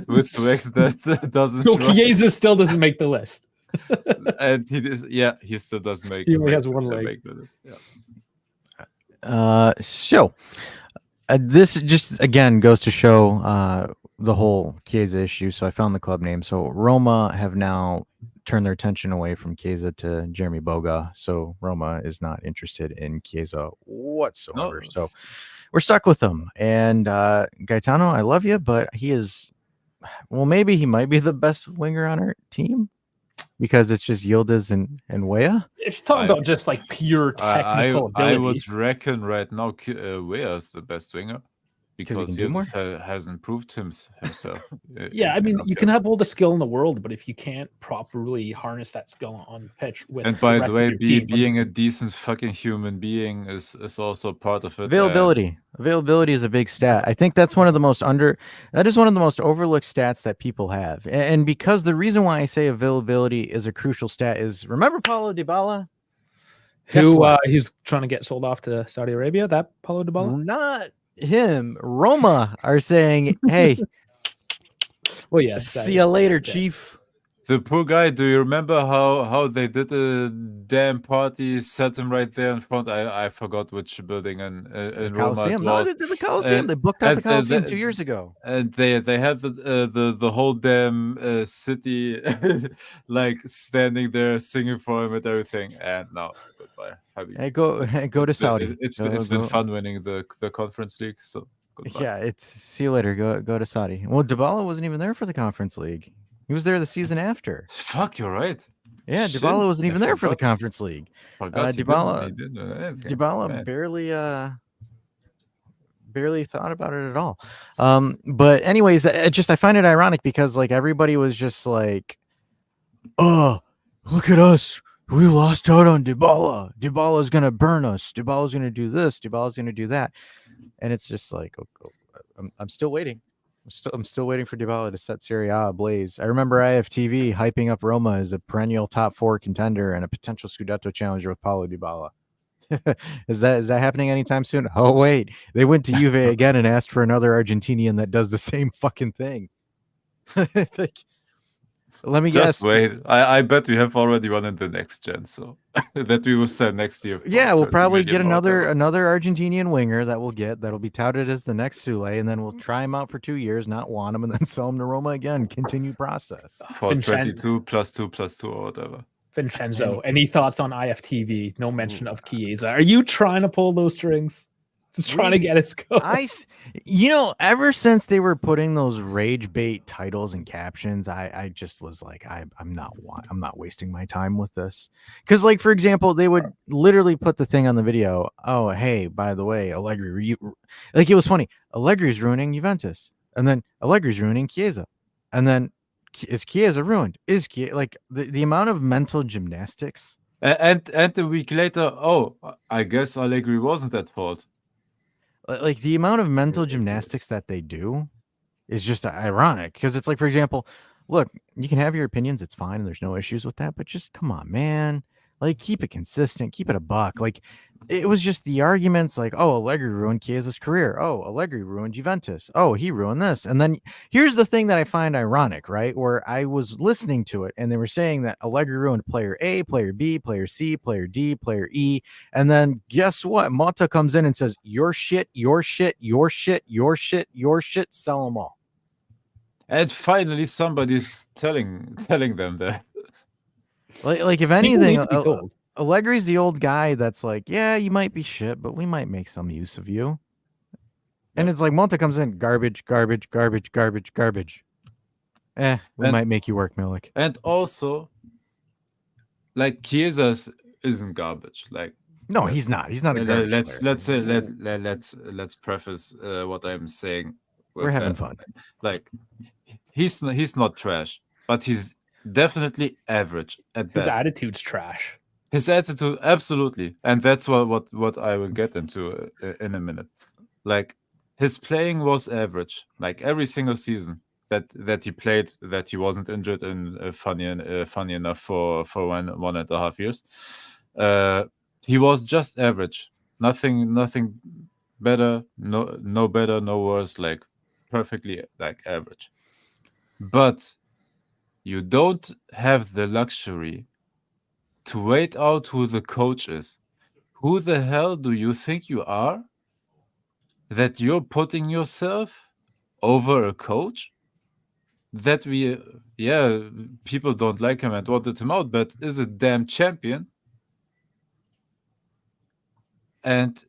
with 2 legs that doesn't So run. Chiesa still doesn't make the list. And he still does make. He only make- has one leg. make the list. Yeah. So this just again goes to show the whole Chiesa issue. So I found the club name. So Roma have now turned their attention away from Chiesa to Jeremy Boga. So Roma is not interested in Chiesa whatsoever. No. So we're stuck with him. And Gaetano, I love you, but he is, well, maybe he might be the best winger on our team because it's just Yildiz and Weah. If you're talking about just like pure technical I ability, would reckon right now Weah is the best winger he because can do more? Yildiz hasn't proved himself. yeah, I mean, enough you can yet. have all the skill in the world, but if you can't properly harness that skill on the pitch with And by rest the of way, your team, being a decent fucking human being is also part of it. Availability is a big stat. I think that's one of the most overlooked stats that people have. And because the reason why I say availability is a crucial stat is, remember Paulo Dybala? Guess who what? he's trying to get sold off to Saudi Arabia, that Paulo Dybala? Not him. Roma are saying, hey, Well, yeah. see you later, yeah. chief. The poor guy. Do you remember how they did a damn party, set him right there in front? I forgot which building in Roma it Coliseum. No, was. the Coliseum. They booked out the Coliseum 2 years ago. And they had the whole damn city like standing there singing for him and everything. And now goodbye. Hey, go to Saudi. It's Go- been go. fun winning the Conference League. So goodbye. Yeah, it's see you later. Go to Saudi. Well, Dybala wasn't even there for the Conference League. He was there the season after. Fuck, you're right. Yeah, Shit, Dybala wasn't even I there for the forgot. Conference League. Forgot he Dybala didn't do anything. Dybala Man. barely thought about it at all. But anyways, I find it ironic because like everybody was just like, oh, look at us. We lost out on Dybala. Dybala's gonna burn us. Dybala's gonna do this. Dybala's gonna do that. And it's just like, I'm still waiting. I'm still waiting for Dybala to set Serie A ablaze. I remember IFTV hyping up Roma as a perennial top 4 contender and a potential Scudetto challenger with Paulo Dybala. Is that happening anytime soon? Oh wait, they went to Juve again and asked for another Argentinian that does the same fucking thing. Like, let me Just guess. wait. I bet we have already one in the next gen, so that we will send next year. Yeah, we'll probably get another. another Argentinian winger that'll be touted as the next Sule, and then we'll try him out for 2 years, not want him, and then sell him to Roma again. Continue process. For Vincenzo. 22 plus 2 plus 2 or whatever. Vincenzo, any thoughts on IFTV? No mention of Chiesa. Are you trying to pull those strings? Just trying to get us going. Ever since they were putting those rage bait titles and captions, I just was like, I'm not wasting my time with this. Because, like, for example, they would literally put the thing on the video. Oh, hey, by the way, Allegri, like, it was funny. Allegri's ruining Juventus, and then Allegri's ruining Chiesa, and then is Chiesa ruined? Is Chiesa, like, the amount of mental gymnastics? And a week later, oh, I guess Allegri wasn't at fault. Like, the amount of mental Ridiculous. gymnastics that they do is just ironic, because it's like, for example, look, you can have your opinions, it's fine, and there's no issues with that, but just come on, man, like, keep it consistent, keep it a buck. Like, it was just the arguments like, oh, Allegri ruined Chiesa's career, oh, Allegri ruined Juventus, oh, he ruined this. And then here's the thing that I find ironic, right, where I was listening to it and they were saying that Allegri ruined player A, player B, player C, player D, player E, and then guess what, Motta comes in and says, your shit, your shit, your shit, your shit, your shit, sell them all. And finally, somebody's telling them that. Like, if People anything, need to be told. Allegri's the old guy that's like, yeah, you might be shit, but we might make some use of you. And it's like Monta comes in, garbage, garbage, garbage, garbage, garbage. We might make you work, Milik. And also, like, Chiesa isn't garbage. Like, no, he's not. He's not a garbage player. Let's preface what I'm saying. We're having fun. Like, he's not trash, but he's definitely average at His best. attitude's trash. His attitude, absolutely, and that's what I will get into in a minute. Like his playing was average, like every single season that he played, that he wasn't injured, and funny enough for 1.5 years, he was just average. Nothing better, no better, no worse, like perfectly like average. But you don't have the luxury to wait out who the coach is. Who the hell do you think you are that you're putting yourself over a coach that people don't like him and wanted him out, but is a damn champion? And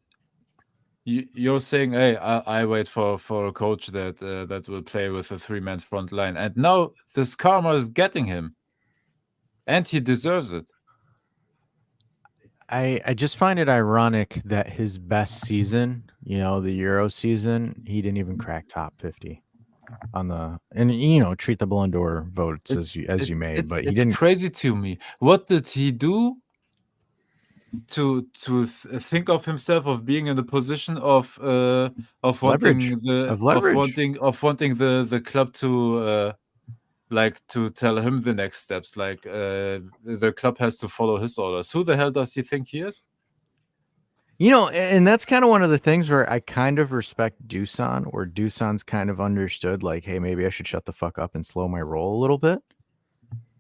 you're saying, hey, I wait for a coach that will play with a 3-man front line. And now this karma is getting him. And he deserves it. I just find it ironic that his best season, the Euro season, he didn't even crack top 50 on treat the Ballon d'Or votes as you may, but he didn't. It's crazy to me. What did he do to think of himself of being in the position of wanting the club to to tell him the next steps, like the club has to follow his orders? Who the hell does he think he is? And that's kind of one of the things where I kind of respect Dusan, or Dusan's kind of understood, like, hey, maybe I should shut the fuck up and slow my roll a little bit,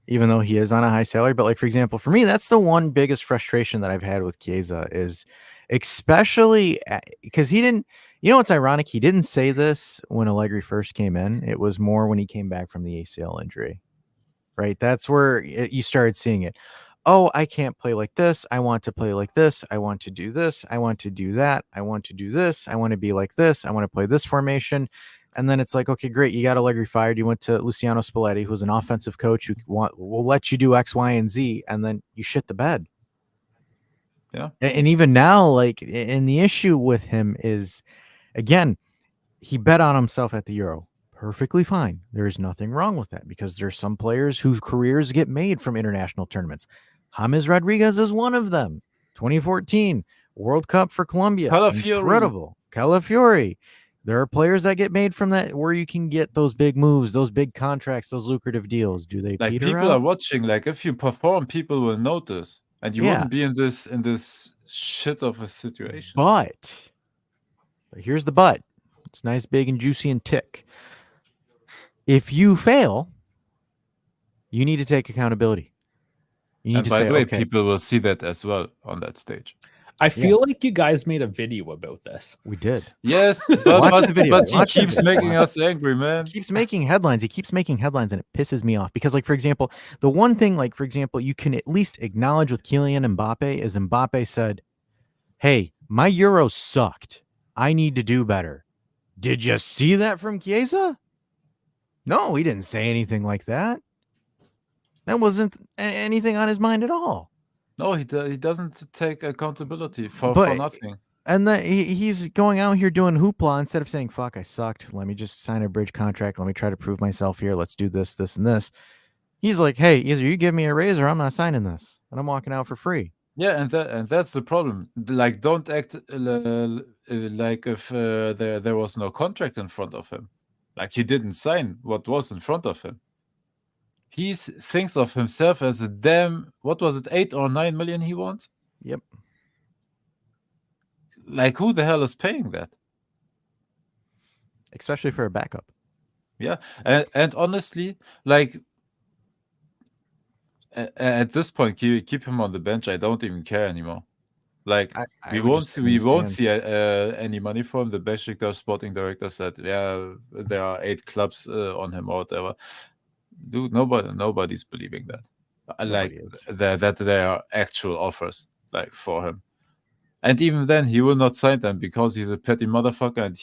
even though he is on a high salary. But like, for example, for me, that's the one biggest frustration that I've had with Chiesa, is especially because he didn't, what's ironic, he didn't say this when Allegri first came in. It was more when he came back from the ACL injury, right? That's where you started seeing it. Oh, I can't play like this. I want to play like this. I want to do this. I want to do that. I want to do this. I want to be like this. I want to play this formation. And then it's like, okay, great. You got Allegri fired. You went to Luciano Spalletti, who's an offensive coach who will let you do X, Y, and Z. And then you shit the bed. Yeah. And even now, and the issue with him is, again, he bet on himself at the Euro. Perfectly fine. There is nothing wrong with that, because there's some players whose careers get made from international tournaments. James Rodriguez is one of them. 2014 World Cup for Colombia. Incredible. Calafiori. There are players that get made from that, where you can get those big moves, those big contracts, those lucrative deals. Do they like peter people out? are watching, like if you perform, people will notice, and you wouldn't be in this shit of a situation. But here's the but. It's nice, big, and juicy and tick. If you fail, you need to take accountability. You need and to by say, the way, okay, people will see that as well on that stage. I feel like you guys made a video about this. We did. Yes, Watch the video. but he keeps making us angry, man. He keeps making headlines. He keeps making headlines, and it pisses me off, because, like, for example, the one thing, like, for example, you can at least acknowledge with Kylian Mbappe is Mbappe said, hey, my Euros sucked. I need to do better. Did you see that from Chiesa? No, he didn't say anything like that. That wasn't anything on his mind at all. No, he doesn't take accountability for nothing. And he's going out here doing hoopla instead of saying, fuck, I sucked. Let me just sign a bridge contract. Let me try to prove myself here. Let's do this, this, and this. He's like, hey, either you give me a raise or I'm not signing this. And I'm walking out for free. Yeah, and that's the problem. Like, don't act like if there was no contract in front of him. Like, he didn't sign what was in front of him. He thinks of himself as a damn, what was it, 8 or 9 million he wants? Yep. Like, who the hell is paying that? Especially for a backup. Yeah, and honestly, like, at this point, keep him on the bench. I don't even care anymore. Like, we won't see any money from the Besiktas sporting director said, yeah, there are 8 clubs on him or whatever. Dude, nobody's believing that. That there are actual offers like for him. And even then, he will not sign them, because he's a petty motherfucker. And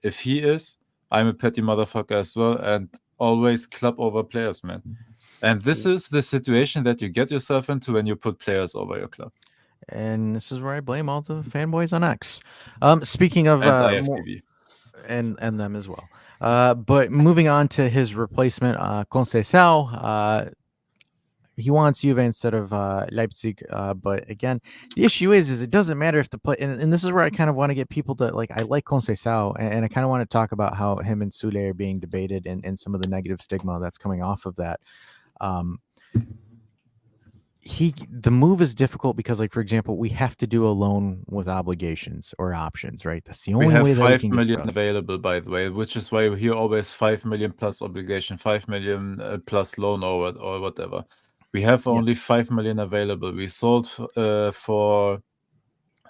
if he is, I'm a petty motherfucker as well. And always club over players, man. And this is the situation that you get yourself into when you put players over your club. And this is where I blame all the fanboys on X. Speaking of and them as well. But moving on to his replacement, Conceição, he wants Juve instead of Leipzig. But again, the issue is it doesn't matter if the play. And this is where I kind of want to get people to like. I like Conceição, and I kind of want to talk about how him and Sule are being debated and some of the negative stigma that's coming off of that. The move is difficult because, like, for example, we have to do a loan with obligations or options, right? That's the only We have way that 5 we can million get available, by the way, which is why we hear always 5 million plus obligation, 5 million plus loan or whatever. We have only 5 million available. We sold for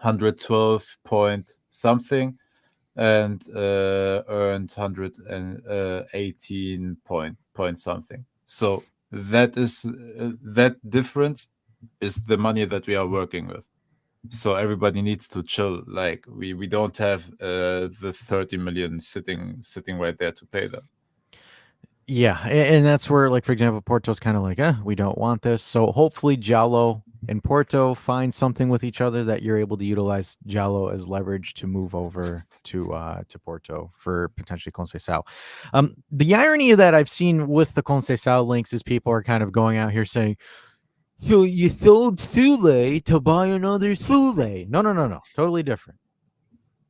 112 point something and earned 118 point something. So that is that difference is the money that we are working with. So everybody needs to chill. Like we don't have the 30 million sitting right there to pay them. Yeah, and that's where, like, for example, Porto's kind of like, we don't want this. So hopefully Giallo and Porto find something with each other that you're able to utilize Giallo as leverage to move over to Porto for potentially Conceição. The irony of that I've seen with the Conceição links is people are kind of going out here saying, so you sold Sule to buy another Sule. No. Totally different.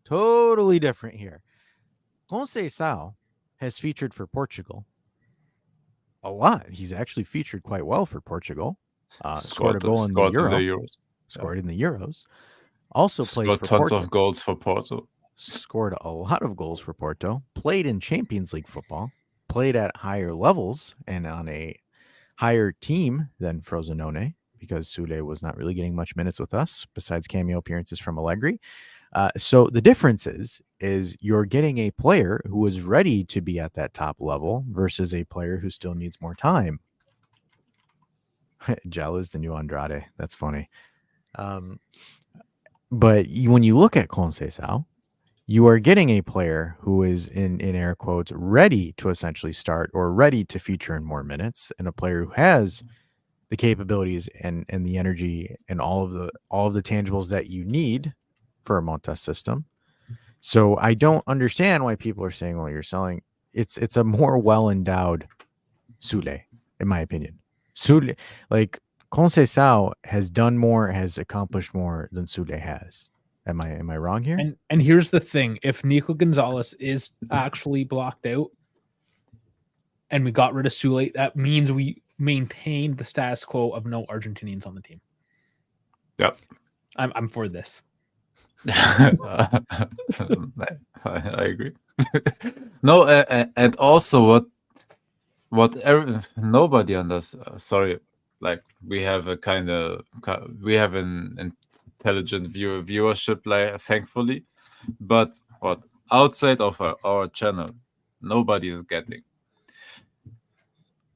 Totally different here. Conceição has featured for Portugal a lot. He's actually featured quite well for Portugal. Scored a goal in the Euros. Scored in the Euros. Also plays for tons Porto. of goals for Porto. Scored a lot of goals for Porto. Played in Champions League football. Played at higher levels and on a higher team than Frosinone, because Sule was not really getting much minutes with us besides cameo appearances from Allegri. So the difference is you're getting a player who is ready to be at that top level versus a player who still needs more time. Giallo is the new Andrade. That's funny. But when you look at Conceição, you are getting a player who is in air quotes ready to essentially start or ready to feature in more minutes, and a player who has the capabilities and the energy and all of the tangibles that you need for a Montes system. So I don't understand why people are saying, well, you're selling. It's a more well-endowed Sule, in my opinion. Sule, like Conceição, has done more, has accomplished more than Sule has. Am I wrong here? And here's the thing: if Nico Gonzalez is actually blocked out, and we got rid of Sule, that means we maintained the status quo of no Argentinians on the team. Yep, I'm for this. I agree. No, and also what nobody understands. Sorry, like we have an intelligent viewership, like thankfully, but what outside of our channel, nobody is getting.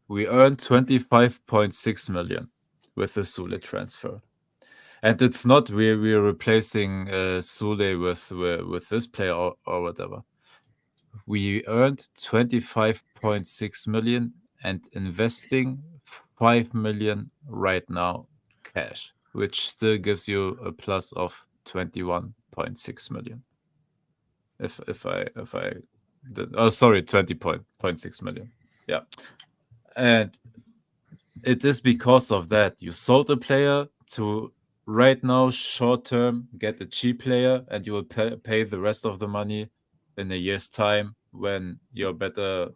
We earned 25.6 million with the Sule transfer. And it's not we're replacing Sule with this player or whatever. We earned 25.6 million and investing 5 million right now cash, which still gives you a plus of 21.6 million. If I did, 20.6 million. Yeah. And it is because of that. You sold a player to right now, short term, get a cheap player, and you will pay the rest of the money in a year's time when you're better,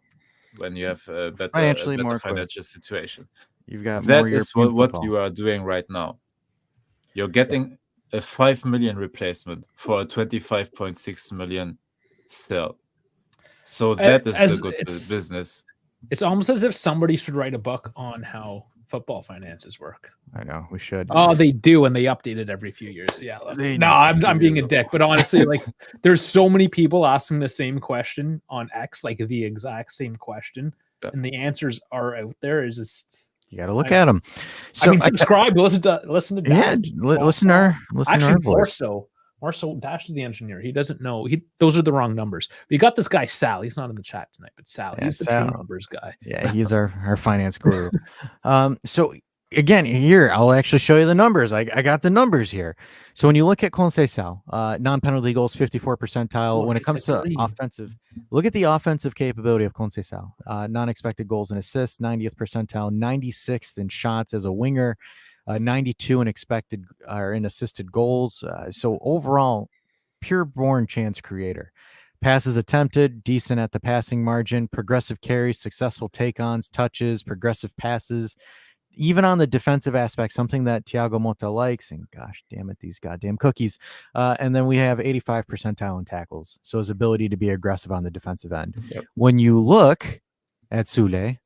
when you have a better financial situation. You've got that is what you are doing right now. You're getting a 5 million replacement for a 25.6 million sell. So that is the good business. It's almost as if somebody should write a book on how football finances work. I know we should. Oh, they do, and they update it every few years. Yeah, I'm being a dick, but honestly, like, there's so many people asking the same question on X, like the exact same question, and the answers are out there. Is just you got to look at them. So I mean, subscribe, listen to listen to our voice. Marceau Dash is the engineer. He doesn't know. Those are the wrong numbers. We got this guy Sal. He's not in the chat tonight, but Sal. He's the true numbers guy. Yeah, he's our finance guru. So again, here, I'll actually show you the numbers. I got the numbers here. So when you look at Conceição, non-penalty goals, 54 percentile. When it comes to offensive, look at the offensive capability of Conceição. Non-expected goals and assists, 90th percentile, 96th in shots as a winger, 92 in expected or in assisted goals. So overall, pure born chance creator. Passes attempted, decent at the passing margin, progressive carries, successful take-ons, touches, progressive passes. Even on the defensive aspect, something that Thiago Motta likes, and gosh damn it, these goddamn cookies. And then we have 85 percentile in tackles. So his ability to be aggressive on the defensive end. Yep. When you look at Sule,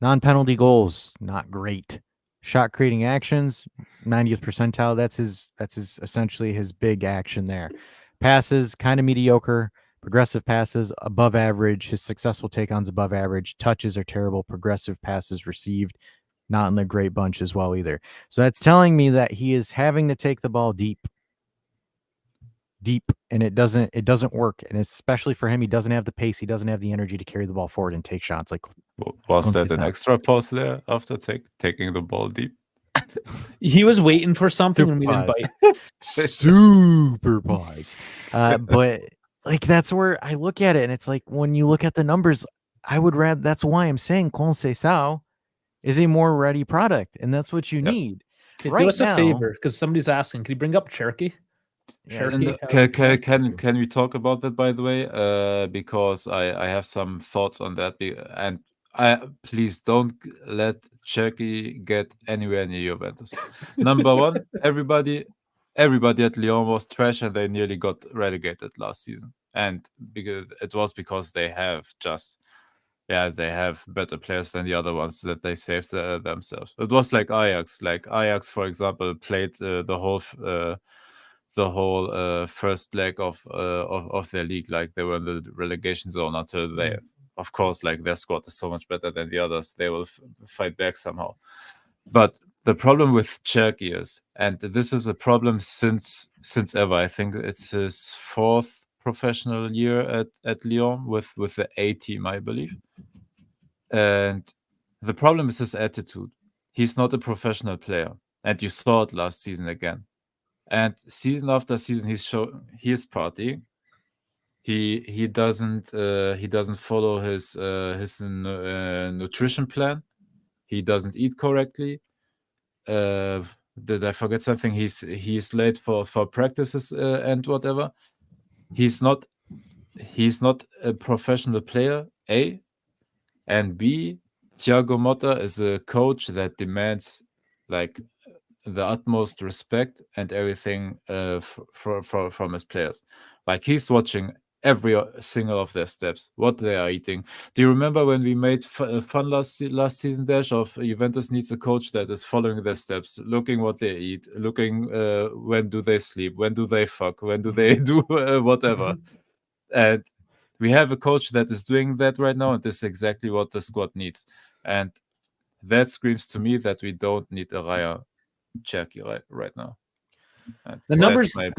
non-penalty goals, not great. Shot creating actions, 90th percentile. That's his essentially his big action there. Passes, kind of mediocre. Progressive passes above average. His successful take-ons above average. Touches are terrible. Progressive passes received, not in the great bunch as well either. So that's telling me that he is having to take the ball deep, and it doesn't work. And especially for him, he doesn't have the pace. He doesn't have the energy to carry the ball forward and take shots. Like, was that an extra pause there after taking the ball deep? He was waiting for something and we didn't bite. Super pause. But like, that's where I look at it, and it's like, when you look at the numbers, I would rather. That's why I'm saying Conceição is a more ready product, and that's what you need. Okay, right do us now, a favor, because somebody's asking. Can you bring up Cherki? Yeah, Can we talk about that, by the way? Because I have some thoughts on that, and please don't let Cherki get anywhere near Juventus. Number one, everybody at Lyon was trash, and they nearly got relegated last season. And because they have they have better players than the other ones that they saved themselves. It was like Ajax. Like Ajax, for example, played the whole first leg of their league like they were in the relegation zone until they, of course, like their squad is so much better than the others. They will fight back somehow. But the problem with Cherki is, and this is a problem since ever, I think it's his fourth professional year at Lyon with the A team, I believe. And the problem is his attitude. He's not a professional player. And you saw it last season again. And season after season, he is partying. He doesn't follow his nutrition plan. He doesn't eat correctly. Did I forget something? He's late for practices and whatever. He's not a professional player. A, and B, Thiago Motta is a coach that demands like the utmost respect and everything from his players. Like, he's watching every single of their steps, what they are eating. Do you remember when we made fun last season, Dash, of Juventus needs a coach that is following their steps, looking what they eat, looking when do they sleep, when do they fuck, when do they do whatever. And we have a coach that is doing that right now, and this is exactly what the squad needs. And that screams to me that we don't need a Raya Cherki right now. And the numbers are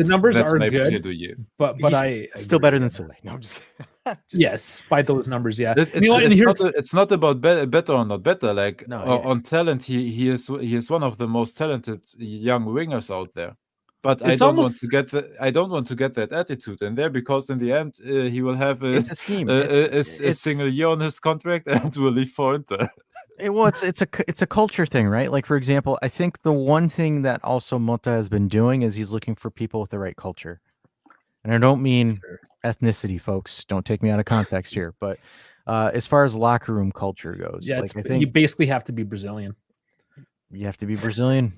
good, but I still better than Sule. No, I'm just yes, by those numbers, yeah. It's not about better or not better. Like, on talent, he is one of the most talented young wingers out there. But I don't want to get that attitude in there, because in the end he will have a single year on his contract and will leave for Inter. It's a culture thing, right? Like, for example, I think the one thing that also Motta has been doing is he's looking for people with the right culture. And I don't mean ethnicity, folks. Don't take me out of context here. But as far as locker room culture goes, I think you basically have to be Brazilian. You have to be Brazilian.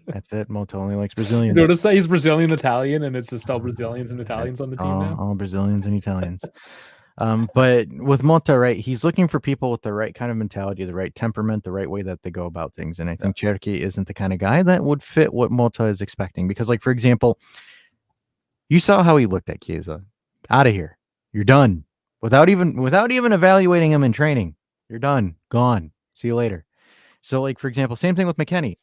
That's it. Motta only likes Brazilians. Notice that he's Brazilian Italian, and it's just all Brazilians and Italians on the team now. All Brazilians and Italians. But with Motta, right, he's looking for people with the right kind of mentality, the right temperament, the right way that they go about things. And I think Cherki isn't the kind of guy that would fit what Motta is expecting. Because, like, for example, you saw how he looked at Chiesa. Out of here. You're done. Without even evaluating him in training. You're done. Gone. See you later. So, like, for example, same thing with McKennie.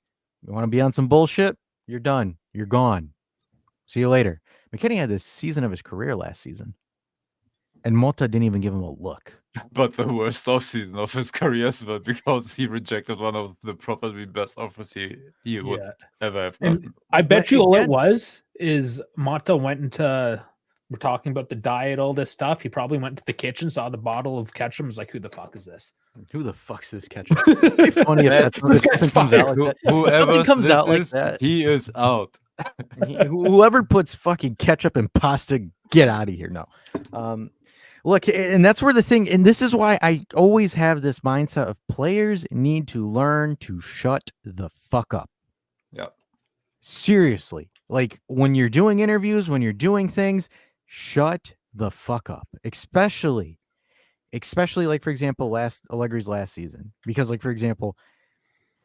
You want to be on some bullshit? You're done. You're gone. See you later. McKennie had the season of his career last season. And Mota didn't even give him a look. But the worst offseason of his career as well, because he rejected one of the probably best offers he would ever have And gotten. I bet But you all it again- was is Mata went into, we're talking about the diet, all this stuff. He probably went to the kitchen, saw the bottle of ketchup, and was like, who the fuck is this? Who the fuck's this ketchup? It'd be funny if That- that's if something comes out like that. If Whoever something comes this out like is, that, he is out. whoever puts fucking ketchup and pasta, get out of here. No. Look, and that's where the thing, and this is why I always have this mindset of players need to learn to shut the fuck up. Yeah. Seriously. Like when you're doing interviews, when you're doing things, shut the fuck up. Especially like, for example, Allegri's last season. Because, like, for example,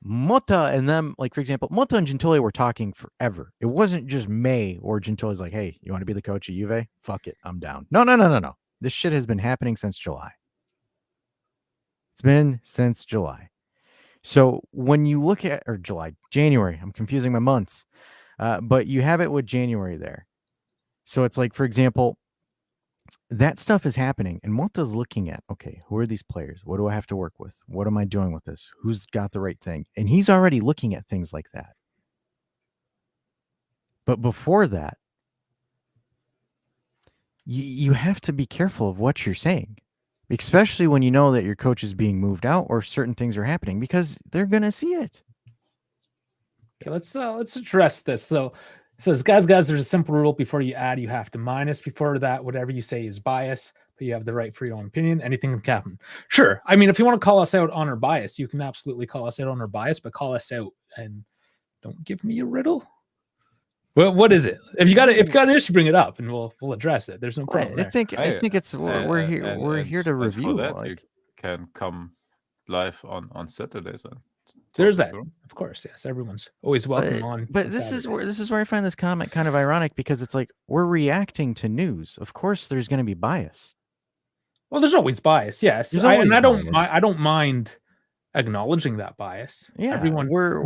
Motta and them, like, for example, Motta and Gentile were talking forever. It wasn't just May or Gentile's like, hey, you want to be the coach of Juve? Fuck it, I'm down. No. This shit has been happening since July. It's been since July. So when you look at, or January, I'm confusing my months, but you have it with January there. So it's like, for example, that stuff is happening, and Monta's looking at, okay, who are these players? What do I have to work with? What am I doing with this? Who's got the right thing? And he's already looking at things like that. But before that, you have to be careful of what you're saying, especially when you know that your coach is being moved out or certain things are happening, because they're going to see it. Okay, let's address this. So it says, guys, there's a simple rule. Before you add, you have to minus. Before that, whatever you say is bias, but you have the right for your own opinion. Anything can happen. Sure. I mean, if you want to call us out on our bias, you can absolutely call us out on our bias, but call us out and don't give me a riddle. Well, what is it? If you got an issue, bring it up and we'll address it. There's no problem. I think it's we're here to review. For that, like, you can come live on Saturdays. And there's that, of course. Yes, everyone's always welcome on. But this is where I find this comment kind of ironic, because it's like we're reacting to news. Of course, there's going to be bias. Well, there's always bias. Yes, I don't mind acknowledging that bias. Yeah, we're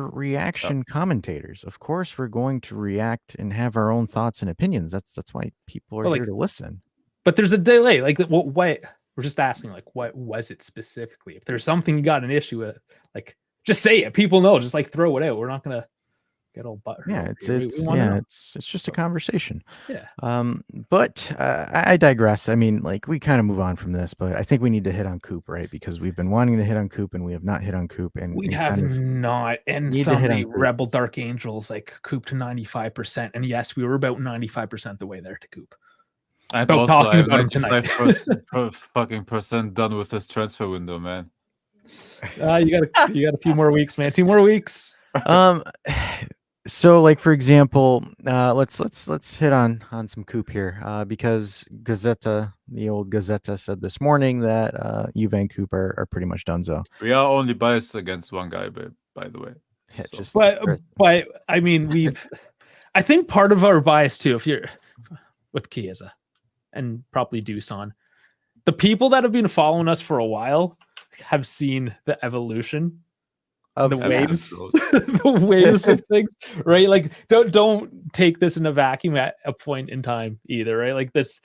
reaction commentators. Of course, we're going to react and have our own thoughts and opinions. That's why people are here to listen. But there's a delay. Like, what? We're just asking, like, what was it specifically? If there's something you got an issue with, like, just say it. People know. Just like throw it out. We're not gonna get all butthurt. Yeah, it's just a conversation. Yeah. But I digress. I mean, like, we kind of move on from this, but I think we need to hit on Koop, right? Because we've been wanting to hit on Koop and we have not hit on Koop, and we have not. And need some to hit on Rebel Dark Angels like Koop to 95%. And yes, we were about 95% the way there to Koop. And About also, talking I'm about him tonight. 95% done with this transfer window, man. You got a few more weeks, man. 2 more weeks. So, like, for example, let's hit on some Koop here, because Gazzetta, the old Gazzetta, said this morning that Juve and Koop are pretty much donezo. We are only biased against one guy, by the way. Yeah, So. But I mean, I think part of our bias too, if you're with Chiesa and probably Dusan, the people that have been following us for a while have seen the evolution. The waves, the waves of things, right? Like, don't take this in a vacuum at a point in time either, right? Like this,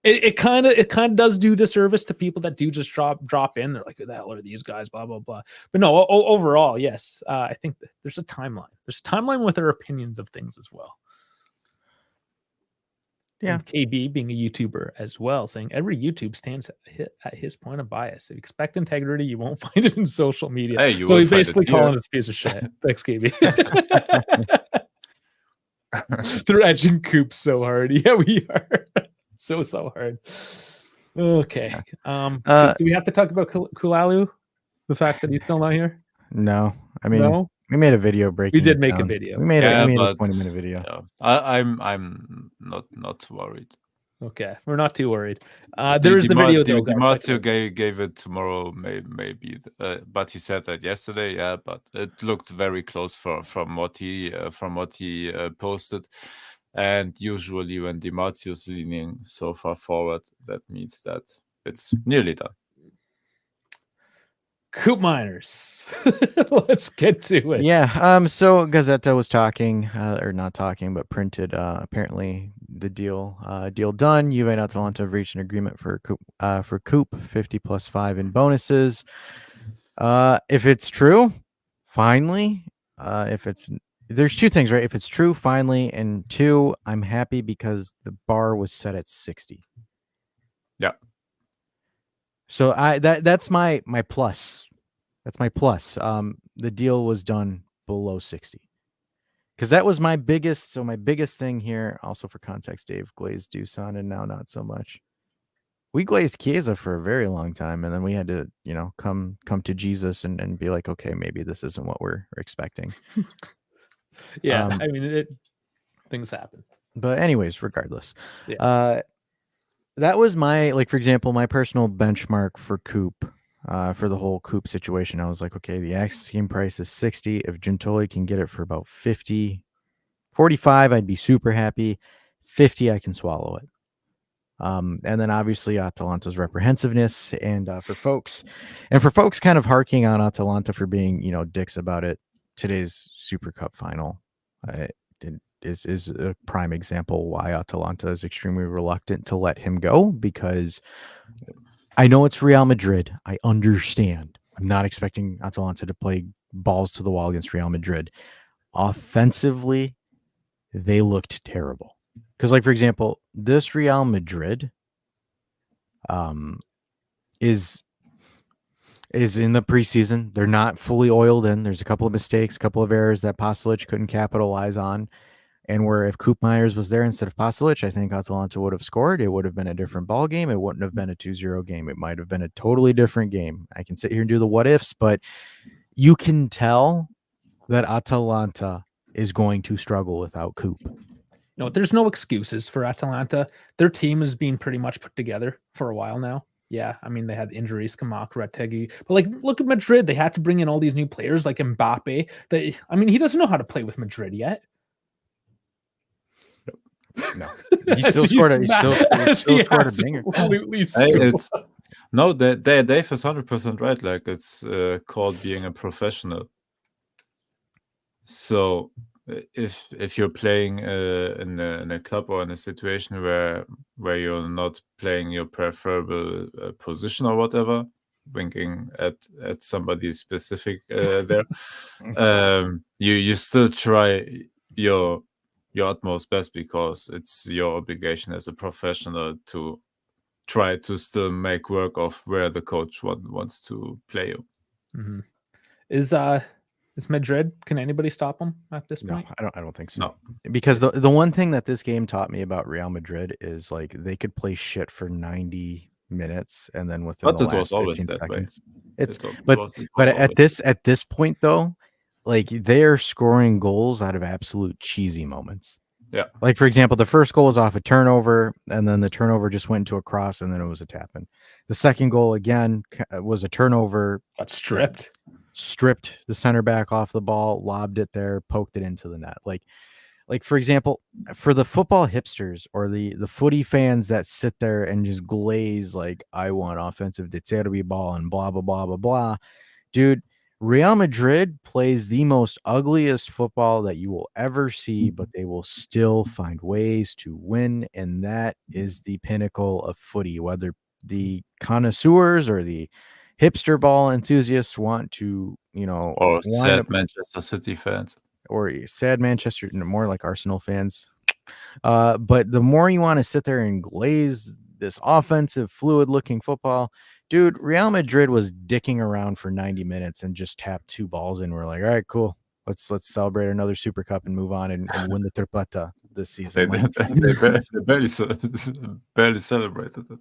it kind of does do disservice to people that do just drop in. They're like, who the hell are these guys? Blah blah blah. But no, overall, yes, I think there's a timeline. There's a timeline with our opinions of things as well. Yeah, and KB being a YouTuber as well, saying every YouTube stands at his point of bias. If you expect integrity, you won't find it in social media. Hey, so he's basically calling us a piece of shit. Thanks, KB. They're edging Koop so hard. Yeah, we are. so hard. Okay. Do we have to talk about Kulalu? The fact that he's still not here? No. I mean, no? We made a video breaking. We did make a video. We made a 20-minute video. Yeah. I'm not worried. Okay, we're not too worried. There is the video. Di Marzio gave it tomorrow, maybe, but he said that yesterday. Yeah, but it looked very close from what he posted. And usually, when Di Marzio's leaning so far forward, that means that it's nearly done. Koopmeiners. Let's get to it. Yeah. So Gazzetta was talking, or not talking, but printed. Apparently, the deal done. Juve and Atalanta have reached an agreement for Koop 50 plus 5 in bonuses. If it's true, finally. There's two things, right? If it's true, finally, and two, I'm happy because the bar was set at 60. Yeah. So that's my plus. That's my plus. The deal was done below 60. Because that was my biggest thing here, also for context, Dave glazed Dusan and now not so much. We glazed Chiesa for a very long time, and then we had to, come to Jesus and be like, okay, maybe this isn't what we're expecting. Yeah, I mean, things happen. But anyways, regardless, Yeah. that was for example, my personal benchmark for Koop, for the whole Koop situation. I was like, okay, the asking price is 60. If Gentoli can get it for about 50, 45, I'd be super happy. 50, I can swallow it. And then obviously Atalanta's reprehensiveness, and for folks kind of harking on Atalanta for being, dicks about it. Today's Super Cup final is a prime example why Atalanta is extremely reluctant to let him go, because I know it's Real Madrid. I understand. I'm not expecting Atalanta to play balls to the wall against Real Madrid. Offensively, they looked terrible. Because, for example, this Real Madrid is in the preseason. They're not fully oiled in. There's a couple of mistakes, a couple of errors that Pasalic couldn't capitalize on. And where if Koopmeiners was there instead of Pasalic, I think Atalanta would have scored. It would have been a different ball game. It wouldn't have been a 2-0 game. It might have been a totally different game. I can sit here and do the what ifs, but you can tell that Atalanta is going to struggle without Koop. No, there's no excuses for Atalanta. Their team has been pretty much put together for a while now. Yeah, I mean, they had injuries, Kamak, Retegui. But, look at Madrid. They had to bring in all these new players like Mbappe. He doesn't know how to play with Madrid yet. No, he still scored a banger. No, Dave is 100% right. Like, it's called being a professional. So if you're playing in a club or in a situation where you're not playing your preferable position or whatever, winking at somebody specific there, you still try your utmost best, because it's your obligation as a professional to try to still make work of where the coach wants to play you. Mm-hmm. Is Madrid, can anybody stop them at this point? No, I don't think so. No. Because the one thing that this game taught me about Real Madrid is they could play shit for 90 minutes and then within the last 15 seconds. But at this point though, they are scoring goals out of absolute cheesy moments. Yeah. For example, the first goal was off a turnover, and then the turnover just went into a cross, and then it was a tap in. The second goal again was a turnover. Got stripped the center back off the ball, lobbed it there, poked it into the net. For example, for the football hipsters or the footy fans that sit there and just glaze I want offensive De Zerbi ball and blah blah blah blah blah, dude. Real Madrid plays the most ugliest football that you will ever see, but they will still find ways to win, and that is the pinnacle of footy. Whether the connoisseurs or the hipster ball enthusiasts want to, or sad Manchester City fans, or sad Manchester, more like Arsenal fans. But the more you want to sit there and glaze this offensive, fluid-looking football, dude, Real Madrid was dicking around for 90 minutes and just tapped 2 balls in. We're like, all right, cool. Let's celebrate another Super Cup and move on and win the tripleta this season. They barely celebrated it.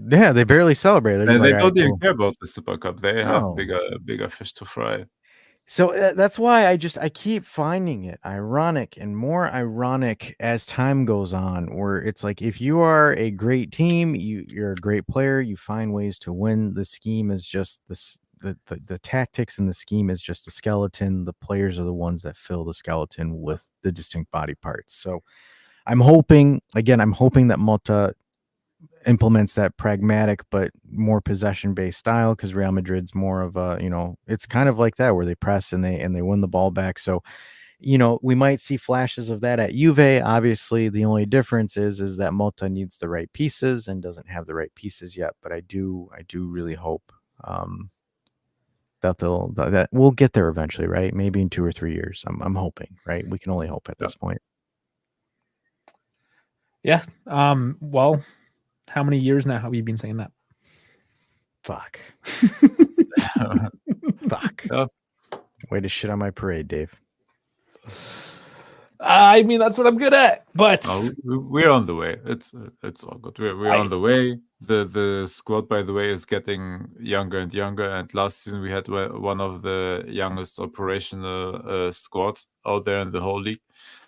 Yeah, they barely celebrated. They don't even care about the Super Cup. They have bigger fish to fry. So that's why I keep finding it ironic and more ironic as time goes on, where it's if you are a great team, you're a great player, you find ways to win. The scheme is just this. The tactics and the scheme is just the skeleton. The players are the ones that fill the skeleton with the distinct body parts. So I'm hoping that Mota implements that pragmatic but more possession-based style, because Real Madrid's more of a, it's kind of like that where they press and they win the ball back. So, we might see flashes of that at Juve. Obviously, the only difference is that Mota needs the right pieces and doesn't have the right pieces yet. But I do really hope that we'll get there eventually, right? Maybe in 2 or 3 years. I'm hoping, right? We can only hope at this point. Yeah. Well, how many years now have you been saying that? Fuck. Fuck. Yeah. Way to shit on my parade, Dave. I mean, that's what I'm good at. But we're on the way. It's all good. We're on the way. The squad, by the way, is getting younger and younger. And last season we had one of the youngest operational squads out there in the whole league.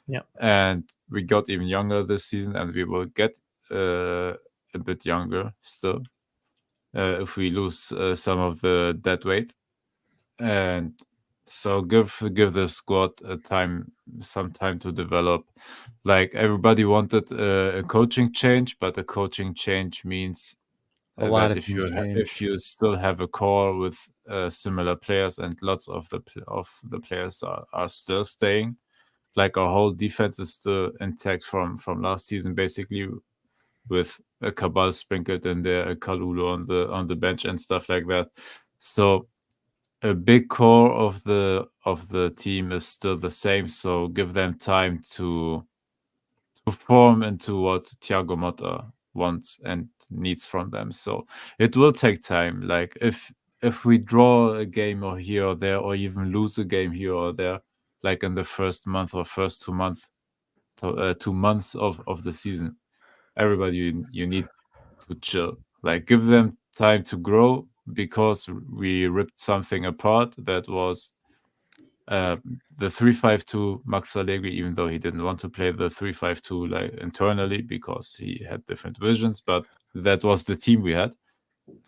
Yeah. And we got even younger this season, and we will get a bit younger still if we lose some of the dead weight. And so give the squad some time to develop. Like, everybody wanted a coaching change, but a coaching change means a lot of if you still have a core with similar players, and lots of the players are still staying. Like, our whole defense is still intact from last season, basically, with a Cabal sprinkled in there, a Kalulu on the bench and stuff like that. So a big core of the team is still the same, so give them time to form into what Thiago Motta wants and needs from them. So it will take time. Like, if we draw a game or here or there, or even lose a game here or there, like in the first month or first 2 months, 2 months of the season, everybody, you need to chill. Like, give them time to grow, because we ripped something apart that was the 3-5-2 Max Allegri, even though he didn't want to play the 3-5-2 like internally because he had different visions, but that was the team we had.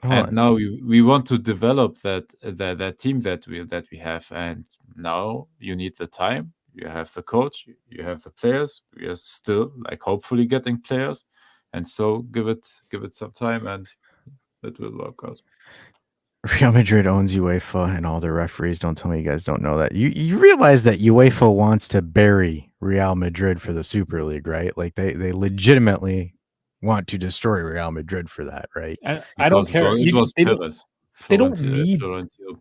And now we want to develop that team that we have, and now you need the time. You have the coach, you have the players. We are still, like, hopefully getting players, and so give it some time, and it will work out. Real Madrid owns UEFA and all their referees. Don't tell me you guys don't know that. You realize that UEFA wants to bury Real Madrid for the Super League, right? Like, they legitimately want to destroy Real Madrid for that, right? I don't care. It was Perez. They don't need.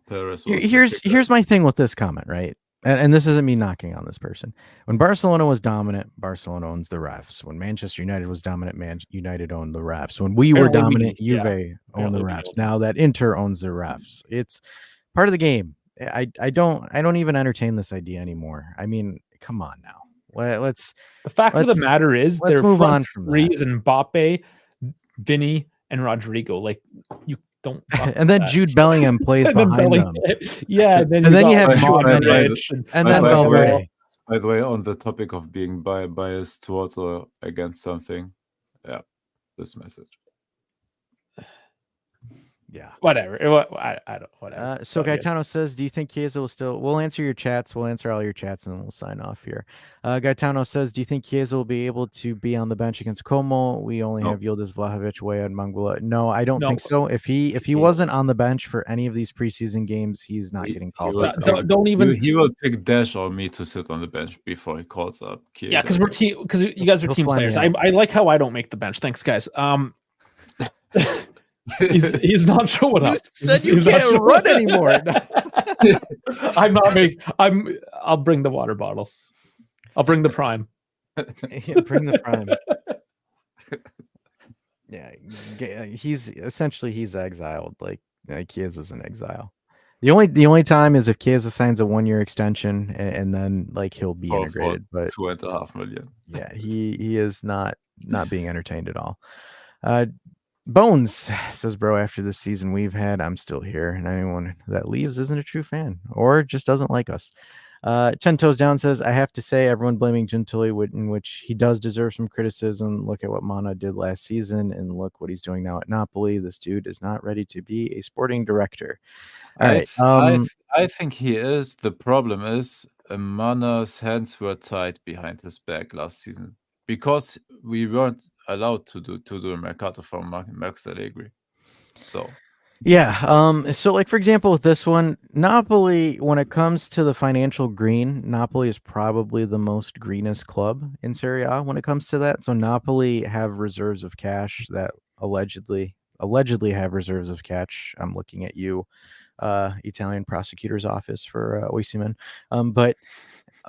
Perez. Here's my thing with this comment, right? And this isn't me knocking on this person. When Barcelona was dominant, Barcelona owns the refs. When Manchester United was dominant, United owned the refs. When we were dominant, Juve owned the refs. Now that Inter owns the refs. It's part of the game. I don't even entertain this idea anymore. I mean, come on now. Let's. The fact of the matter is, let's move on from that. And Mbappe, Vinny, and Rodrigo. Like, you don't. And then Jude Bellingham plays behind them. Yeah, and then you have Modric and then Valverde. By the way, on the topic of being biased towards or against something, this message. Yeah, whatever. I don't. Whatever. So Gaetano says, "Do you think Chiesa will still?" We'll answer your chats. We'll answer all your chats, and then we'll sign off here. Gaetano says, "Do you think Chiesa will be able to be on the bench against Como? We only have Yildiz Vlahovic, Weah, and Mangula." No, I don't think so. If he wasn't on the bench for any of these preseason games, he's not getting called up. Don't even. He will pick Dash or me to sit on the bench before he calls up Chiesa. Yeah, because you guys are team players. I like how I don't make the bench. Thanks, guys. He's not showing up. You said you can't run anymore. I'm not making. I'll bring the water bottles. I'll bring the prime. Bring the prime. Yeah, he's exiled. Like Chiesa's in exile. The only time is if Chiesa signs a 1-year extension, and then like he'll be integrated. But $2.5 million. Yeah, he is not being entertained at all. Bones says, "Bro, after this season we've had, I'm still here, and anyone that leaves isn't a true fan or just doesn't like us." 10 Toes Down says, "I have to say, everyone blaming Gentili, in which he does deserve some criticism. Look at what Mana did last season, and look what he's doing now at Napoli. This dude is not ready to be a sporting director." All right. I think he is. The problem is, Mana's hands were tied behind his back last season. because we weren't allowed to do a mercato from Max Allegri. So Yeah. So like for example, with this one, Napoli, when it comes to the financial green, Napoli is probably the most greenest club in Serie A when it comes to that. So Napoli have reserves of cash that allegedly have reserves of cash. I'm looking at you, Italian prosecutor's office for Osimhen. But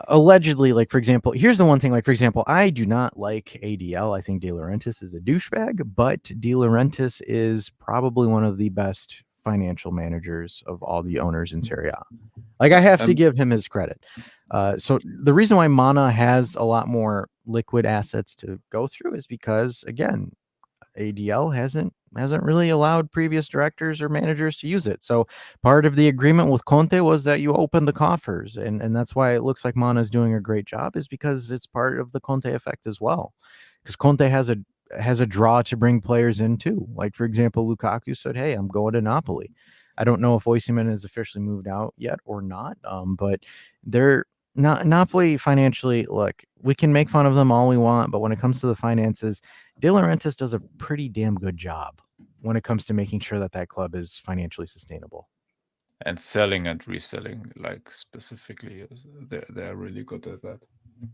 allegedly, like for example, here's the one thing, like for example, I do not like ADL. I think De Laurentiis is a douchebag, but De Laurentiis is probably one of the best financial managers of all the owners in Serie A. Like I have to give him his credit. So the reason why Mana has a lot more liquid assets to go through is because again, ADL hasn't really allowed previous directors or managers to use it. So part of the agreement with Conte was that you open the coffers, and that's why it looks like Mana is doing a great job, is because it's part of the Conte effect as well. Because Conte has a draw to bring players in too. Like for example, Lukaku said, "Hey, I'm going to Napoli." I don't know if Osimhen has officially moved out yet or not, but they're not Napoli financially. Look, we can make fun of them all we want, but when it comes to the finances, De Laurentiis does a pretty damn good job when it comes to making sure that that club is financially sustainable. And selling and reselling, like specifically, they're really good at that.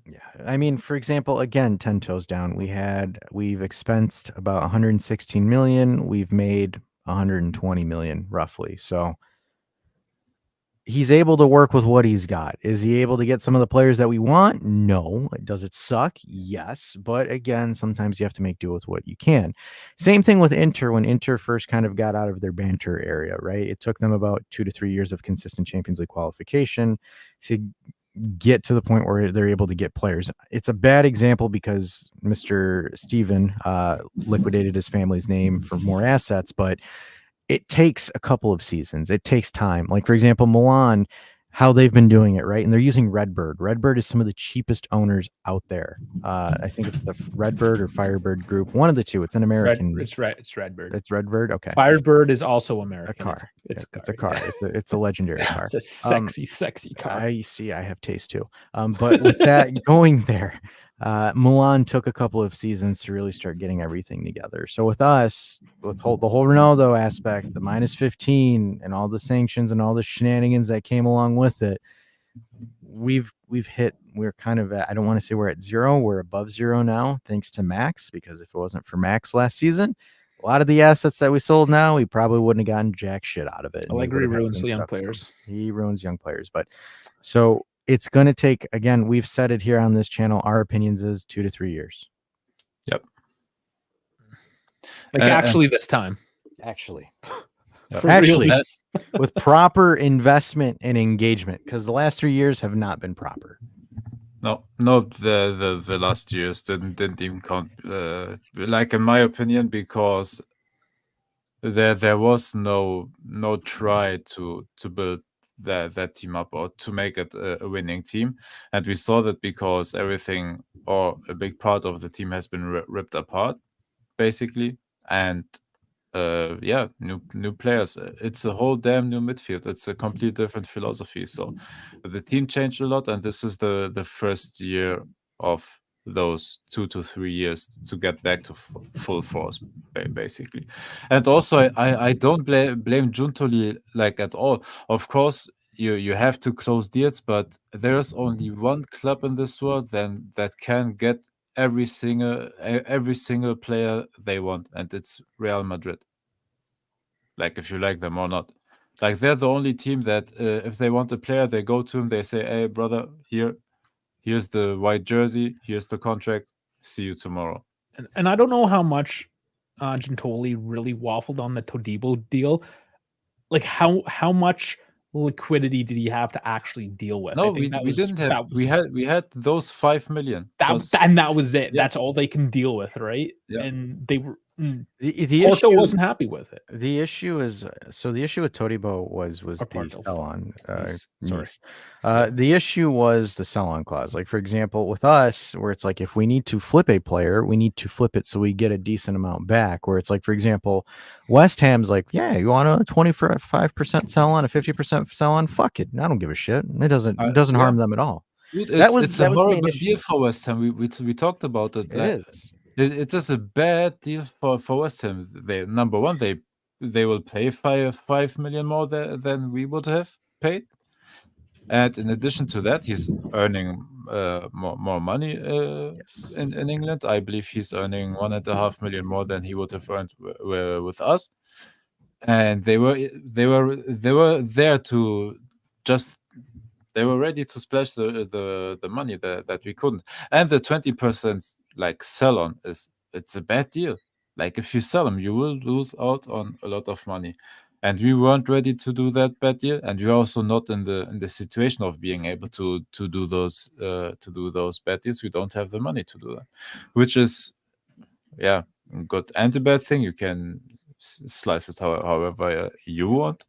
Yeah, I mean, for example, again, 10 toes down. We've expensed about 116 million. We've made 120 million roughly. So he's able to work with what he's got. Is he able to get some of the players that we want? No. Does it suck? Yes. But again, sometimes you have to make do with what you can. Same thing with Inter. When Inter first kind of got out of their banter area, right? It took them about 2 to 3 years of consistent Champions League qualification to get to the point where they're able to get players. It's a bad example because Mr. Steven liquidated his family's name for more assets, but it takes a couple of seasons. It takes time. Like, for example, Milan, how they've been doing it, right? And they're using Redbird. Redbird is some of the cheapest owners out there. I think it's the Redbird or Firebird group. One of the two. It's an American. It's Redbird. It's Redbird. Okay. Firebird is also American. A car. It's a car. car. It's a legendary car. It's a sexy car. I see. I have taste too. But with that going there, Milan took a couple of seasons to really start getting everything together. So with us, with the whole Ronaldo aspect, the minus 15 and all the sanctions and all the shenanigans that came along with it, we're kind of at, I don't want to say we're at zero. We're above zero now, thanks to Max, because if it wasn't for Max last season, a lot of the assets that we sold now, we probably wouldn't have gotten jack shit out of it. Allegri ruins young players. He ruins young players. But so it's going to take, again, we've said it here on this channel, our opinions is 2 to 3 years. Yep. Like actually this time. Actually. Yep. Actually, with proper investment and engagement, because the last 3 years have not been proper. No, the last years didn't even count. Like in my opinion, because there was no try to build that team up or to make it a winning team, and we saw that because everything or a big part of the team has been ripped apart, basically, and new players. It's a whole damn new midfield. It's a completely different philosophy. So the team changed a lot, and this is the first year of those 2 to 3 years to get back to full force, basically. And also, I don't blame Giuntoli like at all. Of course, you have to close deals, but there's only one club in this world then that can get every single player they want, and it's Real Madrid. Like, if you like them or not, like they're the only team that if they want a player, they go to him, they say, "Hey brother, here's the white jersey, here's the contract, see you tomorrow." And I don't know how much Giuntoli really waffled on the Todibo deal. Like how much liquidity did he have to actually deal with? No, we didn't have. We had those 5 million. And that was it. Yeah. That's all they can deal with, right? Yeah. And they were. The Porto issue wasn't happy with it. The issue is the issue with Todibo was the sell-on. The issue was the sell-on clause. Like, for example, with us, where it's like if we need to flip a player, we need to flip it so we get a decent amount back. Where it's like, for example, West Ham's like, yeah, you want a 25% sell-on, a 50% sell-on? Fuck it, I don't give a shit. It doesn't harm them at all. Dude, That was it's a the main horrible issue. deal for West Ham. We talked about it. It Like, is. it is a bad deal for West Ham. They number one, they will pay 5 million more than we would have paid. And in addition to that, he's earning more money Yes. in England. I believe he's earning 1.5 million more than he would have earned with us. And they were there to just they were ready to splash the money that we couldn't. And the 20% like sell on it's a bad deal. Like if you sell them, you will lose out on a lot of money. And we weren't ready to do that bad deal, and we're also not in the situation of being able to do those bad deals. We don't have the money to do that, which is good and a bad thing. You can slice it however you want,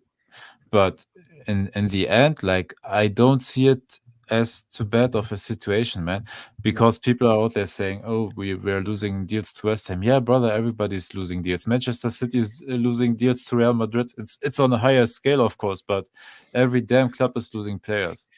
but in the end, like I don't see it as too bad of a situation, man, because people are out there saying, "Oh, we're losing deals to West Ham." Yeah, brother, everybody's losing deals. Manchester City is losing deals to Real Madrid. It's on a higher scale, of course, but every damn club is losing players.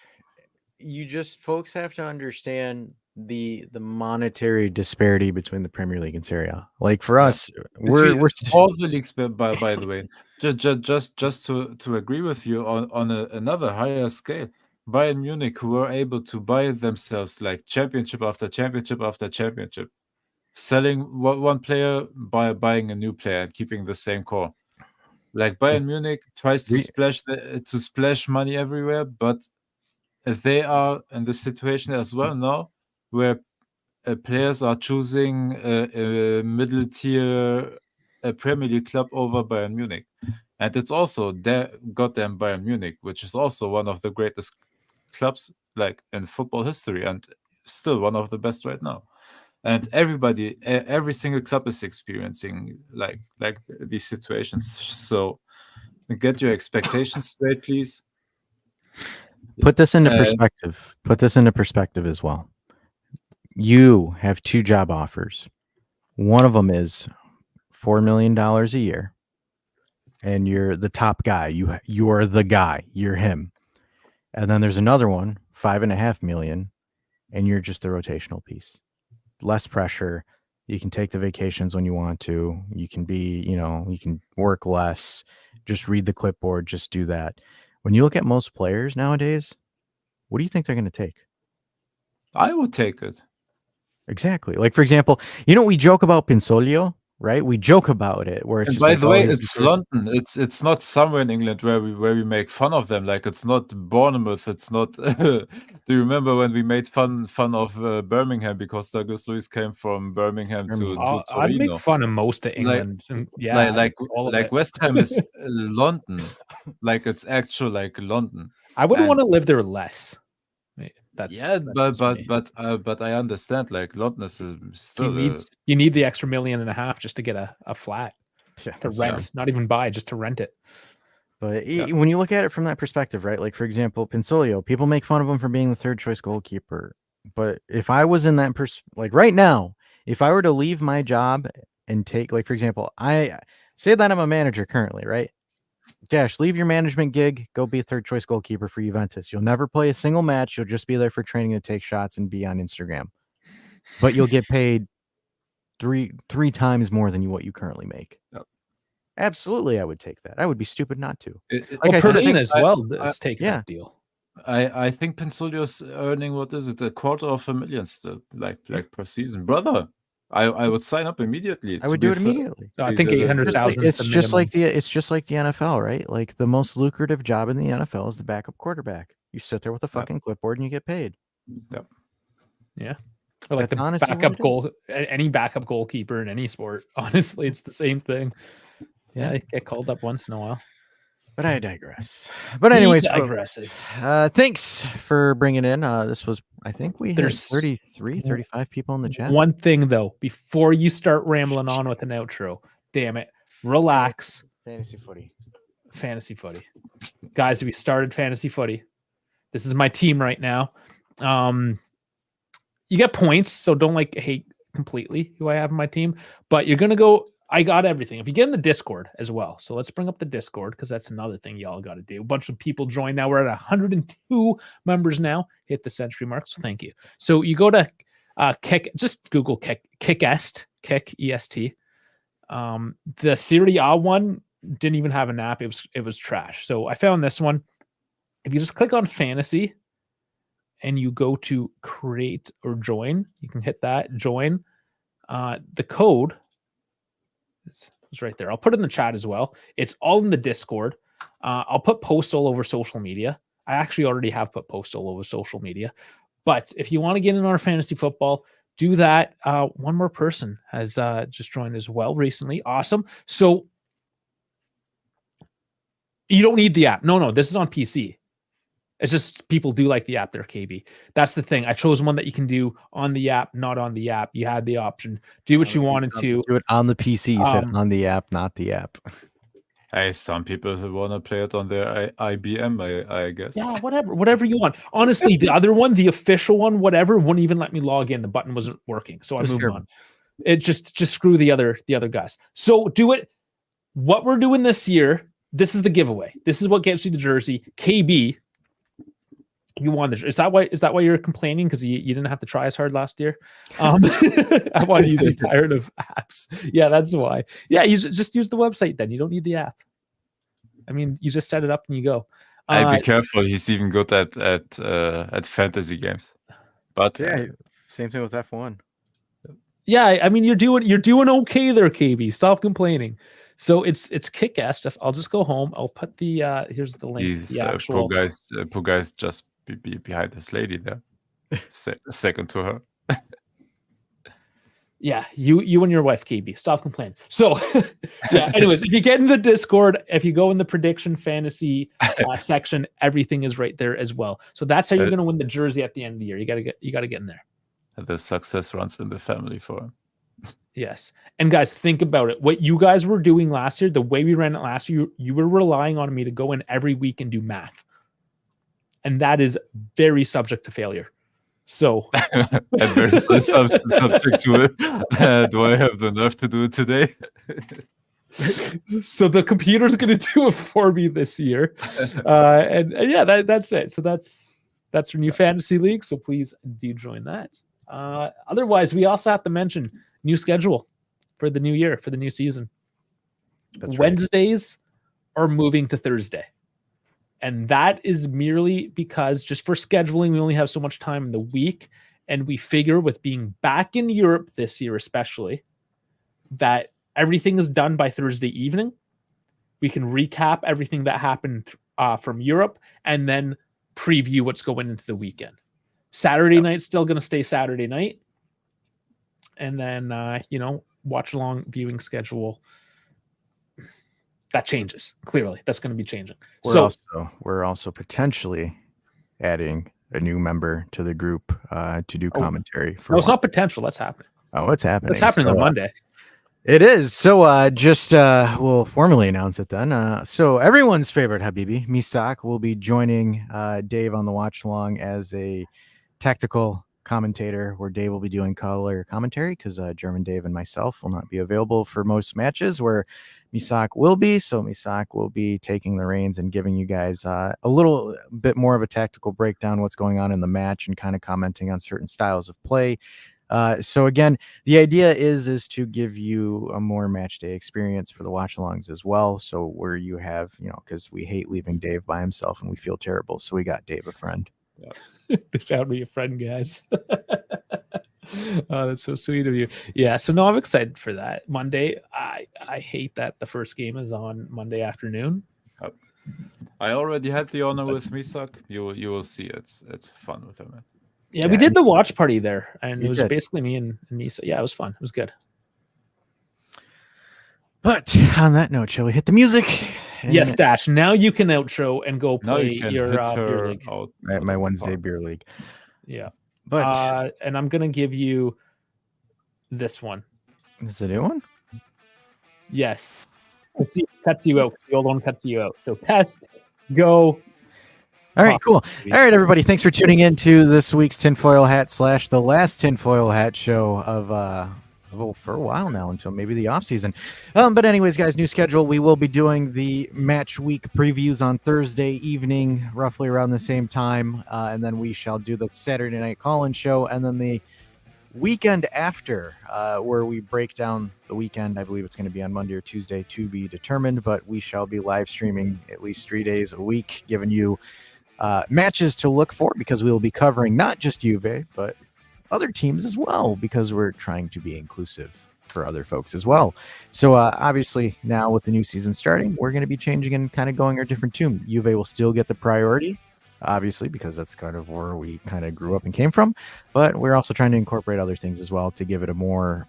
You just folks have to understand the monetary disparity between the Premier League and Serie A. Like for us, we're all the leagues, by the way, just to agree with you on another higher scale. Bayern Munich, who were able to buy themselves like championship after championship after championship, selling one player, buying a new player, and keeping the same core. Like Bayern Munich tries to splash money everywhere, but they are in the situation as well now where players are choosing a middle tier Premier League club over Bayern Munich. And it's also their goddamn Bayern Munich, which is also one of the greatest clubs like in football history and still one of the best right now. And every single club is experiencing like these situations. So get your expectations straight, please. put this into perspective. Put this into perspective as well. You have 2 job offers. One of them is $4 million a year, and you're the top guy. You're the guy. You're him. And then there's another one, $5.5 million, and you're just the rotational piece. Less pressure. You can take the vacations when you want to. You can you can work less. Just read the clipboard. Just do that. When you look at most players nowadays, what do you think they're going to take? I would take it. Exactly. Like, for example, we joke about Pinsolio, right? We joke about it. Where it's And just by like, the way, he's it's the London. It's not somewhere in England where we make fun of them. Like it's not Bournemouth. It's not. Do you remember when we made fun of Birmingham because Douglas Luiz came from Birmingham to Birmingham. I'd make Torino? fun of most of England. And yeah, all of like it. West Ham is London. Like it's actual like London. I wouldn't And want to live there less. That's but just me. but I understand. Like London is still you need the extra $1.5 million just to get a flat Yeah, to that's rent, true. not even buy, just to rent it. But when you look at it from that perspective, right? Like, for example, Pinsolio, people make fun of him for being the 3rd choice goalkeeper. But if I was in that like right now, if I were to leave my job and take, like, for example, I say that I'm a manager currently, right? Dash, leave your management gig, go be a 3rd choice goalkeeper for Juventus. You'll never play a single match. You'll just be there for training to take shots and be on Instagram. But you'll get paid three times more than what you currently make. Yep. Absolutely, I would take that. I would be stupid not to. Like Perdine as well is taking yeah. that deal. I think Pinsolio's earning, what is it, $250,000 still, like per season, brother. I would sign up immediately. I would do it immediately. No, I think 800,000. It's just like the NFL, right? Like the most lucrative job in the NFL is the backup quarterback. You sit there with a fucking clipboard and you get paid. Yep. Yeah. Or like That's the backup goal, any backup goalkeeper in any sport. Honestly, it's the same thing. Yeah, I get called up once in a while. But I digress. But anyways, thanks for bringing in. This was, I think there's 33, 35 people in the chat. One thing though, before you start rambling on with an outro, damn it, relax. Fantasy footy. Guys, we started fantasy footy. This is my team right now. You get points, so don't hate completely who I have in my team. But you're gonna go. I got everything. If you get in the Discord as well, so let's bring up the Discord because that's another thing y'all got to do. A bunch of people join now. We're at 102 members now. Hit the century mark, so thank you. So you go to Kick. Just Google Kickest, Kick EST. The Serie A one didn't even have an app. It was trash. So I found this one. If you just click on Fantasy and you go to create or join, you can hit that join. The code is right there. I'll put it in the chat as well. It's all in the Discord. I'll put posts all over social media. I actually already have put posts all over social media. But if you want to get in our fantasy football, do that. One more person has just joined as well recently. Awesome. So you don't need the app. No, this is on PC. It's just people do like the app there, KB. That's the thing. I chose one that you can do on the app, not on the app. You had the option. Do what you wanted to. Do it on the PC. You said on the app, not the app. Hey, some people want to play it on their IBM, I guess. Yeah, whatever you want. Honestly, the other one, the official one, whatever, wouldn't even let me log in. The button wasn't working, so I moved on. It just screw the other guys. So do it. What we're doing this year, this is the giveaway. This is what gets you the jersey. KB, you won the jersey. Is that why you're complaining? Because you didn't have to try as hard last year? I want you to be tired of apps. Yeah, that's why. Yeah, you just use the website then. You don't need the app. I mean, you just set it up and you go. Be careful. He's even good at fantasy games. But yeah, same thing with F1. Yeah, I mean, you're doing okay there, KB. Stop complaining. So it's kick-ass. I'll just go home. I'll put the here's the link. He's the actual poor guys just be behind this lady there. Second to her. Yeah, you and your wife, KB. Stop complaining. So, yeah. Anyways, if you get in the Discord, if you go in the prediction fantasy section, everything is right there as well. So that's how you're going to win the jersey at the end of the year. You got to get in there. The success runs in the family for him. Yes. And guys, think about it. What you guys were doing last year, the way we ran it last year, you were relying on me to go in every week and do math. And that is very subject to failure. So and very subject to it. Do I have the nerve to do it today? So the computer's going to do it for me this year. And yeah, that's it. So that's your new fantasy league. So please do join that. Otherwise, we also have to mention new schedule for the new year, for the new season. That's Wednesdays are moving to Thursday. And that is merely because just for scheduling, we only have so much time in the week. And we figure with being back in Europe this year, especially, that everything is done by Thursday evening. We can recap everything that happened from Europe and then preview what's going into the weekend. Saturday night's still going to stay Saturday night. And then, watch along viewing schedule. That changes. Clearly, that's going to be changing. We're also potentially adding a new member to the group to do commentary. No, it's not potential. That's happening. Oh, it's happening. It's happening on Monday. It is. So we'll formally announce it then. So everyone's favorite Habibi, Misak, will be joining Dave on the watch along as a tactical commentator, where Dave will be doing color commentary because German Dave and myself will not be available for most matches, where Misak will be. So Misak will be taking the reins and giving you guys a little bit more of a tactical breakdown, what's going on in the match, and kind of commenting on certain styles of play. So again, the idea is to give you a more match day experience for the watch alongs as well. So where you have, because we hate leaving Dave by himself and we feel terrible. So we got Dave a friend. Yeah. They found me a friend, guys. Oh, that's so sweet of you. Yeah, so no, I'm excited for that. Monday, I hate that the first game is on Monday afternoon. I already had the honor with Misak. You will see it's fun with him. Yeah, we did the watch party there, and it was basically me and Misak. Yeah, it was fun. It was good. But on that note, shall we hit the music? Yes, Dash. Now you can outro and go play your beer league. My Wednesday beer league. Yeah. But and I'm gonna give you this one. Is it a new one? Yes. Cuts you out. The old one cuts you out. So test, go. All right, cool. All right, everybody. Thanks for tuning in to this week's Tinfoil Hat / the last Tinfoil Hat show of well, for a while now, until maybe the off season. But anyways, guys, new schedule. We will be doing the match week previews on Thursday evening, roughly around the same time, and then we shall do the Saturday night call-in show, and then the weekend after, where we break down the weekend. I believe it's going to be on Monday or Tuesday, to be determined, but we shall be live streaming at least 3 days a week, giving you matches to look for, because we will be covering not just Juve, but other teams as well, because we're trying to be inclusive for other folks as well. So obviously now with the new season starting, we're going to be changing and kind of going our different tune. Juve will still get the priority, obviously, because that's kind of where we kind of grew up and came from, but we're also trying to incorporate other things as well to give it a more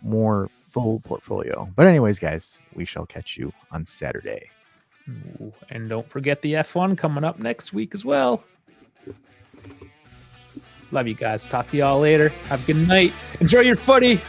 full portfolio. But anyways, guys, we shall catch you on Saturday. Ooh, and don't forget the F1 coming up next week as well. Love you guys. Talk to y'all later. Have a good night. Enjoy your footy.